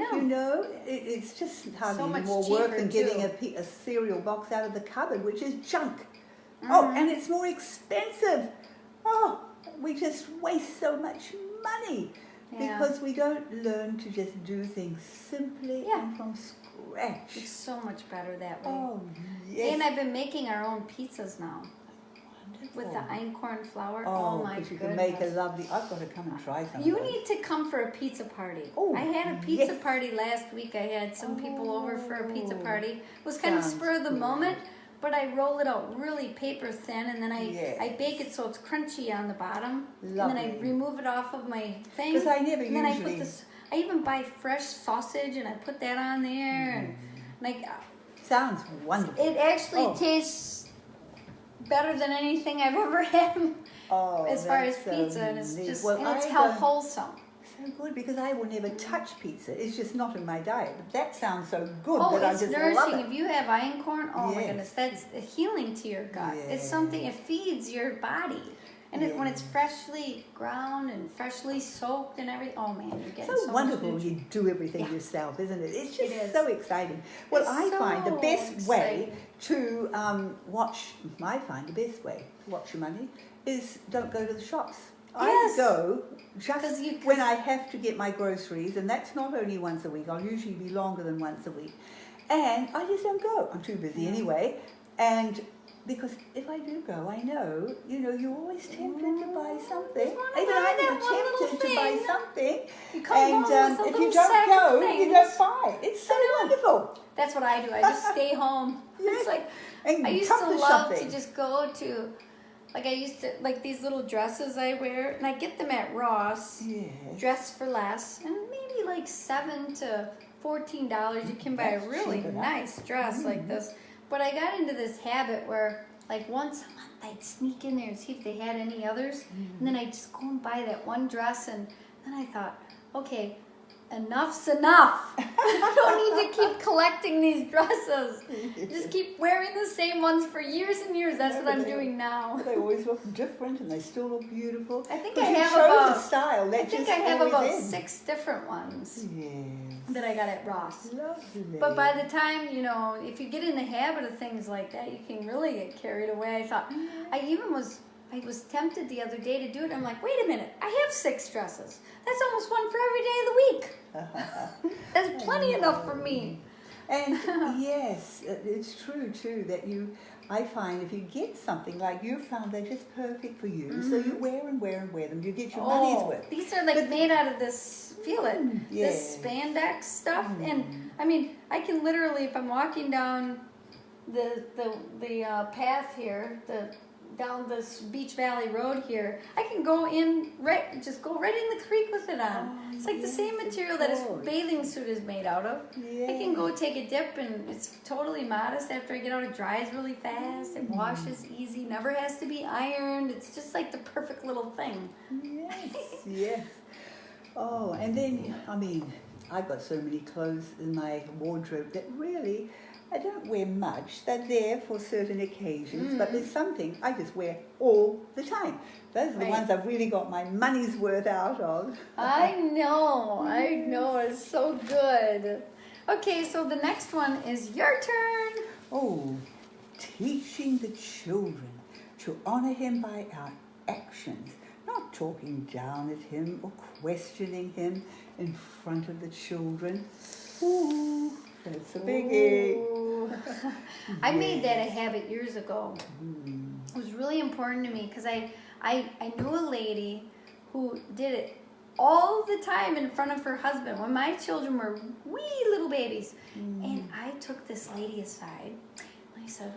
it's just hardly so any more work than getting a cereal box out of the cupboard, which is junk. Oh, and it's more expensive. Oh, we just waste so much money because we don't learn to just do things simply and from scratch. It's so much better that way. Oh, yes. And I've been making our own pizzas now. Wonderful. With the einkorn flour. Oh my goodness. You can make a lovely. I've got to come and try some. You need to come for a pizza party. Oh, I had a pizza party last week. I had some people over for a pizza party. It was kind of spur of the moment. But I roll it out really paper thin, and then I bake it so it's crunchy on the bottom. Lovely. And then I remove it off of my thing. Because I never usually. I even buy fresh sausage, and I put that on there. And sounds wonderful. It actually tastes better than anything I've ever had as far as pizza, and it's just how wholesome. So good, because I will never touch pizza. It's just not in my diet. But that sounds so good that I just nourishing. love it. If you have einkorn, my goodness, that's healing to your gut. It's something, it feeds your body. And when it's freshly ground and freshly soaked and everything, oh man, you're getting so wonderful when much you do everything Yeah. yourself, isn't it? It's just It is. so exciting. Well, It's I find the so best way exciting. to watch your money is don't go to the shops. Yes. I go 'Cause just you when I have to get my groceries, and that's not only once a week. I'll usually be longer than once a week. And I just don't go. I'm too busy anyway. And because if I do go, I know, you're always tempted to buy something. wanna Even buy I'm that one little tempted to buy thing. something. You come And home with a if little you don't sack go, of you things. don't buy. It's so wonderful. That's what I do. I just stay home. It's like And I used to accomplish love something. to just go to, like I used to, like these little dresses I wear, and I get them at Ross, Yes. dress for less, and maybe like $7 to $14. You can buy a That's really cheap enough. nice dress like this. But I got into this habit where, like once a month, I'd sneak in there and see if they had any others, and then I'd just go and buy that one dress, and then I thought, okay, enough's enough. I don't need to keep collecting these dresses. Just keep wearing the same ones for years and years. That's what I'm doing now. They always look different, and they still look beautiful. I think 'Cause I you have chose about- a style. I think I have always about in. 6 different ones Yes. that I got at Ross. Lovely. But by the time, if you get in the habit of things like that, you can really get carried away. I thought, I was tempted the other day to do it. I'm like, wait a minute, I have 6 dresses. That's almost one for every day of the week. That's plenty enough for me. And yes, it's true too that I find if you get something like you found, they're just perfect for you. So you wear and wear and wear them. You get your money's worth. These are like made out of this, feel it, yes. this spandex stuff. And I mean, I can literally, if I'm walking down the path here, down this Beach Valley Road here, I can go in just go right in the creek with it on. It's like the same material that his bathing suit is made out of. I can go take a dip, and it's totally modest. After I get out, it dries really fast. It washes easy, never has to be ironed. It's just like the perfect little thing. Yes, yes. Oh, and then, I've got so many clothes in my wardrobe that really, I don't wear much. They're there for certain occasions, but there's something I just wear all the time. Those are the ones I've really got my money's worth out of. I know, it's so good. Okay, so the next one is your turn. Oh, teaching the children to honor him by our actions, not talking down at him or questioning him in front of the children. Ooh, that's a biggie. Ooh. I made that a habit years ago. It was really important to me because I knew a lady who did it all the time in front of her husband when my children were wee little babies. And I took this lady aside and I said,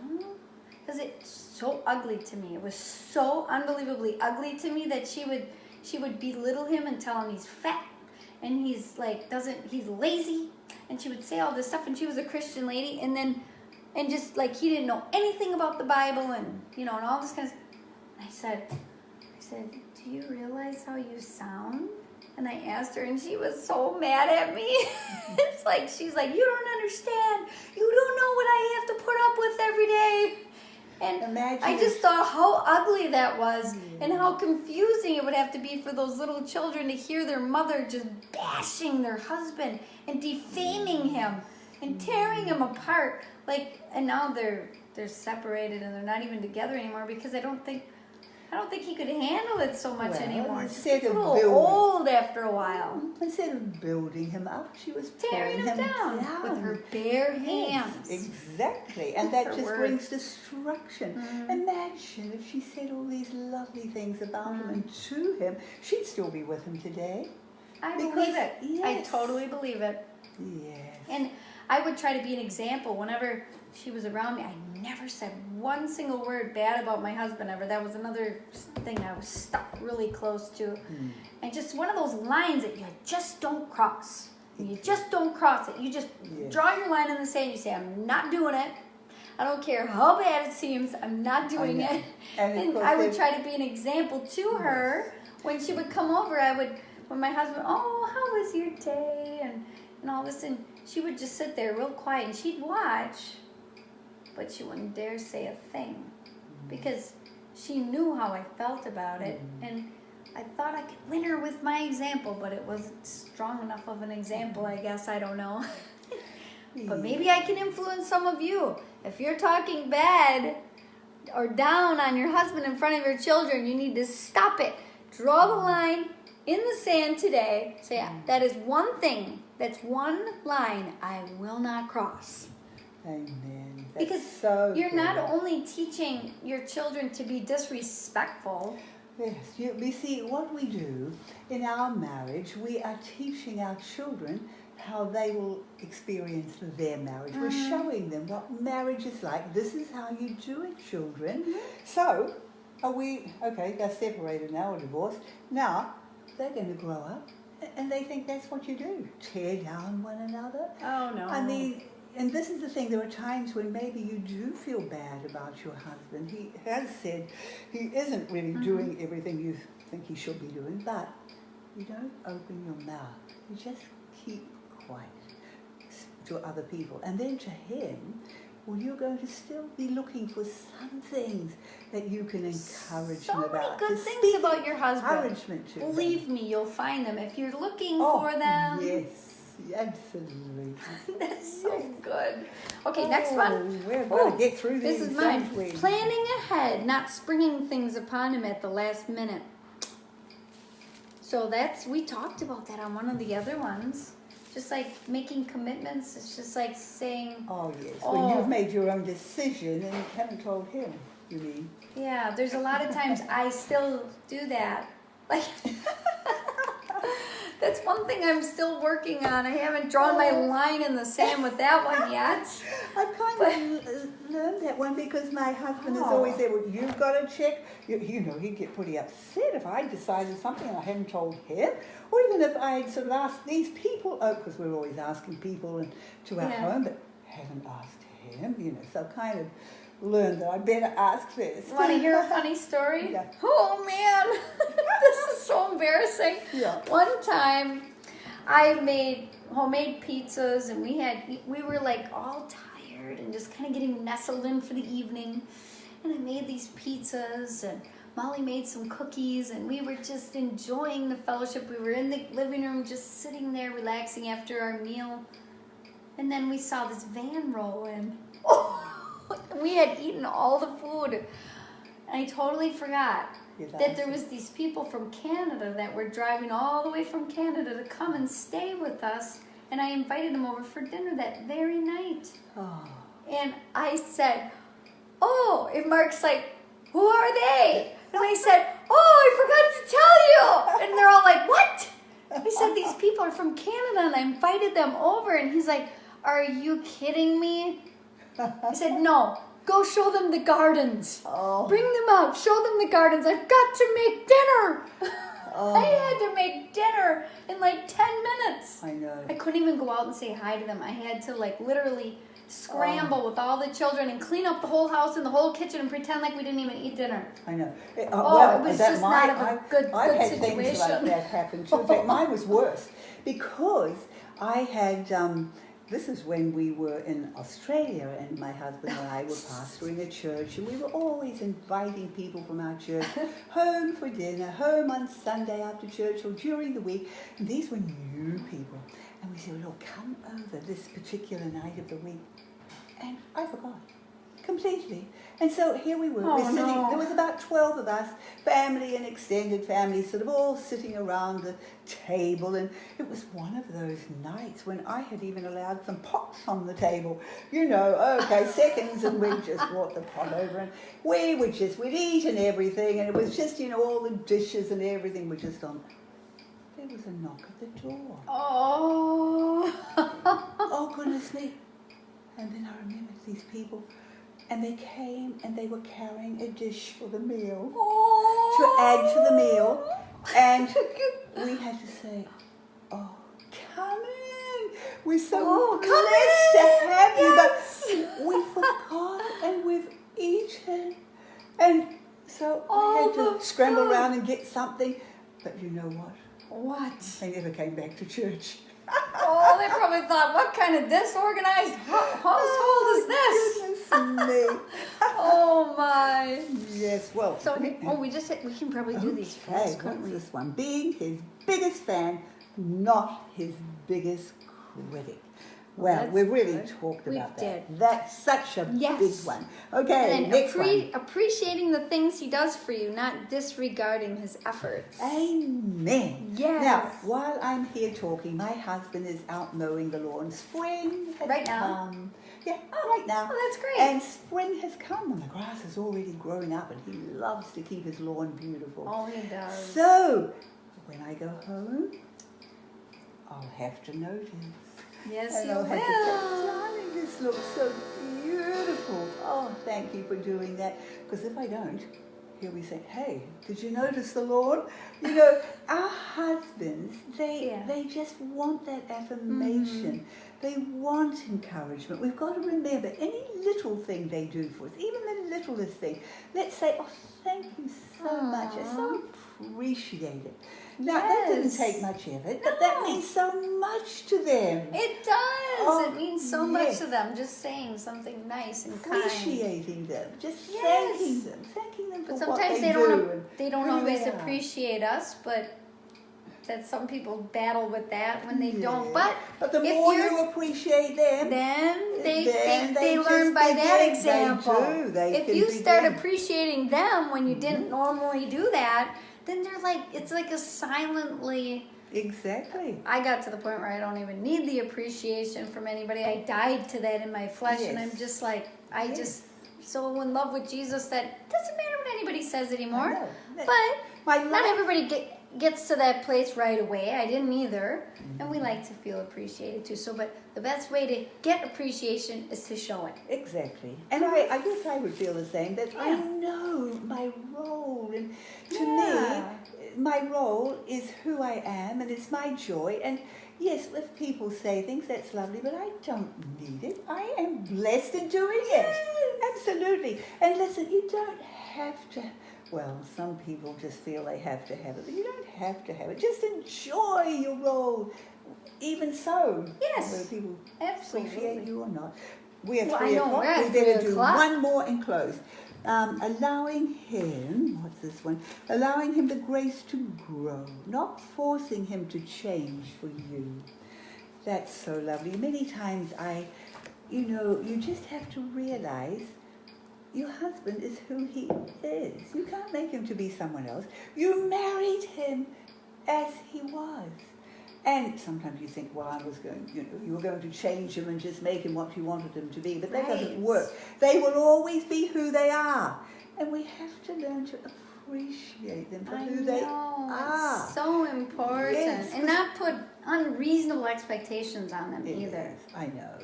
because it's so ugly to me. It was so unbelievably ugly to me that she would belittle him and tell him he's fat and he's lazy, and she would say all this stuff, and she was a Christian lady, and just like he didn't know anything about the Bible and and all this kind of stuff. I said, do you realize how you sound? And I asked her, and she was so mad at me. It's like, she's like, you don't understand. You don't know what I have to put up with every day. And I just thought how ugly that was and how confusing it would have to be for those little children to hear their mother just bashing their husband and defaming him and tearing him apart. And now they're separated and they're not even together anymore because I don't think he could handle it so much anymore. He's a little old after a while. Instead of building him up, she was tearing him down with her bare hands. Exactly. And that just brings destruction. Imagine if she said all these lovely things about him and to him, she'd still be with him today. I believe it. Yes. I totally believe it. Yes. And I would try to be an example whenever she was around me. I never said one single word bad about my husband ever. That was another thing I was stuck really close to. And just one of those lines that you just don't cross. You just don't cross it. You just draw your line in the sand. You say, I'm not doing it. I don't care how bad it seems. I'm not doing it. And I would try to be an example to her. When she would come over, when my husband, oh, how was your day? And all this. And she would just sit there real quiet and she'd watch. But she wouldn't dare say a thing because she knew how I felt about it, and I thought I could win her with my example, but it wasn't strong enough of an example, I guess. I don't know. But maybe I can influence some of you. If you're talking bad or down on your husband in front of your children, you need to stop it. Draw the line in the sand today. Say, that is one thing. That's one line I will not cross. Amen. That's because so you're good. not only teaching your children to be disrespectful. Yes, we see what we do in our marriage, we are teaching our children how they will experience their marriage. We're showing them what marriage is like. This is how you do it, children. So, they're separated now or divorced. Now, they're going to grow up and they think that's what you do. Tear down one another. Oh, no. I mean, and this is the thing, there are times when maybe you do feel bad about your husband. He has said he isn't really doing everything you think he should be doing, but you don't open your mouth. You just keep quiet to other people. And then to him, well, you're going to still be looking for some things that you can encourage him about. So many good things about your husband. Encouragement to Believe me, you'll find them. If you're looking for them. Yes, absolutely. That's so good. Okay, next one. We're going to get through these. This is mine. Planning ahead, not springing things upon him at the last minute. So we talked about that on one of the other ones. Just like making commitments, it's just like saying... Oh, yes. When you've made your own decision and you haven't told him, you mean? Yeah, there's a lot of times I still do that. Like, that's one thing I'm still working on. I haven't drawn my line in the sand with that one yet. I've kind of learned that one because my husband is always there. Well, you've got to check. You know, he'd get pretty upset if I decided something and I hadn't told him. Or even if I had sort of asked these people, because we're always asking people to our home, but haven't asked him, you know. So I've kind of learned that I better ask first. Want to hear a funny story? Yeah. Oh, man. This is so embarrassing. Yeah. One time, I made homemade pizzas, and we were like all tired and just kind of getting nestled in for the evening. And I made these pizzas, and Molly made some cookies, and we were just enjoying the fellowship. We were in the living room just sitting there relaxing after our meal. And then we saw this van roll in. We had eaten all the food. And I totally forgot that there was these people from Canada that were driving all the way from Canada to come and stay with us. And I invited them over for dinner that very night. Oh. And I said, and Mark's like, who are they? And I said, I forgot to tell you. And they're all like, what? I said, these people are from Canada and I invited them over. And he's like, are you kidding me? I said, no, go show them the gardens. Oh. Bring them out, show them the gardens. I've got to make dinner. Oh. I had to make dinner in like 10 minutes. I know. I couldn't even go out and say hi to them. I had to like literally scramble with all the children and clean up the whole house and the whole kitchen and pretend like we didn't even eat dinner. I know. It was just not a good I've had situation. things like that happen too. In fact, mine was worse because I had, this is when we were in Australia and my husband and I were pastoring a church and we were always inviting people from our church home for dinner, home on Sunday after church or during the week. And these were new people. And we said, well, come over this particular night of the week. And I forgot completely. And so here we were. We're sitting. There was about 12 of us, family and extended family, sort of all sitting around the table. And it was one of those nights when I had even allowed some pots on the table. You know, seconds, and we'd just brought the pot over. And we'd eaten everything. And it was just, all the dishes and everything were just on. There was a knock at the door. Oh. Oh, goodness me. And then I remembered these people, and they came and they were carrying a dish for the meal to add to the meal. And we had to say, come in. We're so blessed to have you. But we forgot and we've eaten. And so I had to scramble around and get something. But you know what? What? They never came back to church. They probably thought, what kind of disorganized household is this? Goodness me. Oh my. Yes, well. So, we can probably do these fast, couldn't what's we? this one? Being his biggest fan, not his biggest critic. Well, that's we've really good. talked We've about did. that. That's such a Yes. big one. Okay, And then next one. appreciating the things he does for you, not disregarding his efforts. Amen. Yes. Now, while I'm here talking, my husband is out mowing the lawn. Spring has Right now? come. Yeah, right now. Oh, that's great. And spring has come and the grass is already growing up and he loves to keep his lawn beautiful. Oh, he does. So, when I go home, I'll have to notice. Yes, And you I'll have to say, will. darling, this looks so beautiful. Oh, thank you for doing that. Because if I don't, he'll be saying, hey, did you notice the lawn? You know, our husbands, they just want that affirmation. They want encouragement. We've got to remember any little thing they do for us, even the littlest thing. Let's say, oh, thank you so much. I so appreciate it. Now, that didn't take much effort, but that means so much to them. It does. Oh, it means so much yes. to them. Just saying something nice and kind. Appreciating them, just Yes. thanking them for But what sometimes they do. they don't who always they are. appreciate us, but that some people battle with that when they Yeah. don't. But the if more you're- you appreciate them, then they just learn by that begin. example. They do. They If can you start begin. appreciating them when you didn't normally do that, then they're like, it's like a silently. Exactly. I got to the point where I don't even need the appreciation from anybody. I died to that in my flesh, and Yes. I'm just like, I Yes. just so in love with Jesus that it doesn't matter what anybody says anymore. I know. But My not life- everybody gets to that place right away. I didn't either, and we like to feel appreciated too. So, but the best way to get appreciation is to show it. Exactly. And I guess I would feel the same, that I Yeah. know my role. And to Yeah. me, my role is who I am and it's my joy. And yes, if people say things, that's lovely, but I don't need it. I am blessed in doing it. Absolutely. And listen, you don't have to, well, some people just feel they have to have it, but you don't have to have it. Just enjoy your role. Even so, Yes. whether people Absolutely. appreciate you or not. We are Well, 3 I know, o'clock. we're at We better 3 do o'clock. one more and close. Allowing him, what's this one? Allowing him the grace to grow, not forcing him to change for you. That's so lovely. Many times you just have to realize your husband is who he is. You can't make him to be someone else. You married him as he was. And sometimes you think, well, you were going to change him and just make him what you wanted him to be, but that Right. doesn't work. They will always be who they are. And we have to learn to appreciate them for who they are. It's so important. Yes. And not put unreasonable expectations on them either. Yes, I know.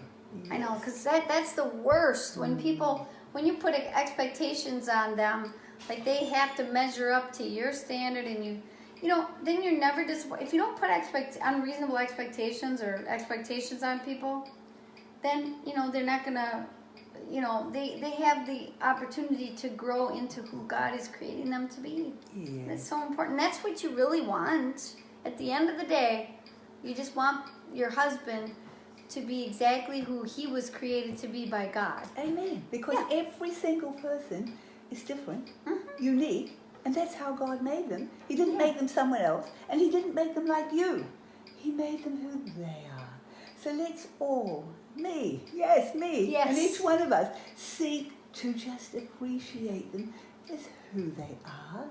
I know, Yes. because that's the worst. When you put expectations on them, like they have to measure up to your standard, and then you're never disappointed. If you don't put unreasonable expectations or expectations on people, then they're not gonna. They have the opportunity to grow into who God is creating them to be. Yes. That's so important. That's what you really want. At the end of the day, you just want your husband to be exactly who he was created to be by God. Amen. Because every single person is different, Mm-hmm. unique, and that's how God made them. He didn't make them someone else, and He didn't make them like you. He made them who they are. So let's all, me, and each one of us, seek to just appreciate them as who they are,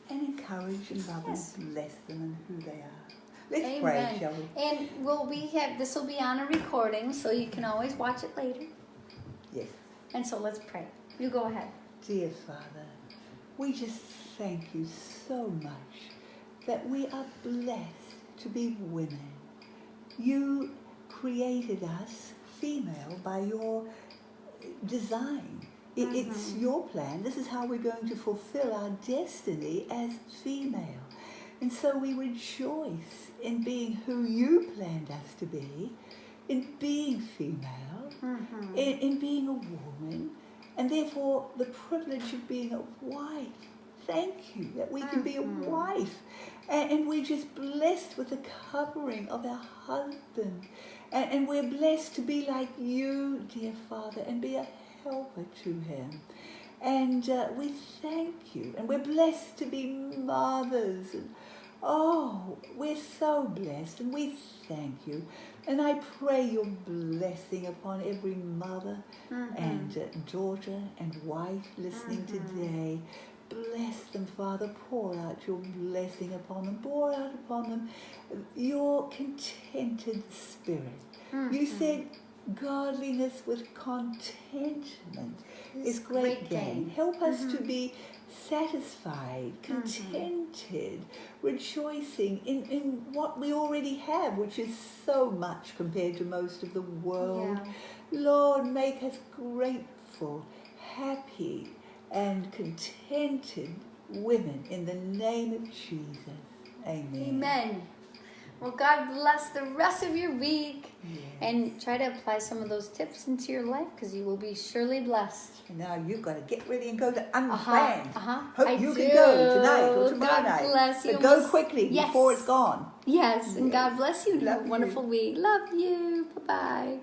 and encourage and love and bless them and who they are. Let's pray, shall we? And this will be on a recording, so you can always watch it later. Yes. And so let's pray. You go ahead. Dear Father, we just thank you so much that we are blessed to be women. You created us female by your design. It's your plan. This is how we're going to fulfill our destiny as female. And so we rejoice in being who you planned us to be, in being female, in being a woman, and therefore the privilege of being a wife. Thank you that we can be a wife. And we're just blessed with the covering of our husband. And we're blessed to be like you, dear Father, and be a helper to him. And we thank you. And we're blessed to be mothers. And, oh, we're so blessed. And we thank you. And I pray your blessing upon every mother and daughter and wife listening today. Bless them, Father. Pour out your blessing upon them. Pour out upon them your contented spirit. You said godliness with contentment is great gain. Help us to be satisfied, contented, rejoicing in what we already have, which is so much compared to most of the world. Lord, make us grateful, happy, and contented women in the name of Jesus. Amen. Amen. Well, God bless the rest of your week. Yes. And try to apply some of those tips into your life, because you will be surely blessed. Now you've got to get ready and go to Unplanned. I You do. can go tonight or tomorrow God night. bless you. But go quickly before it's gone. Yes, and God bless you. Have Love a you. wonderful week. Love you. Bye-bye.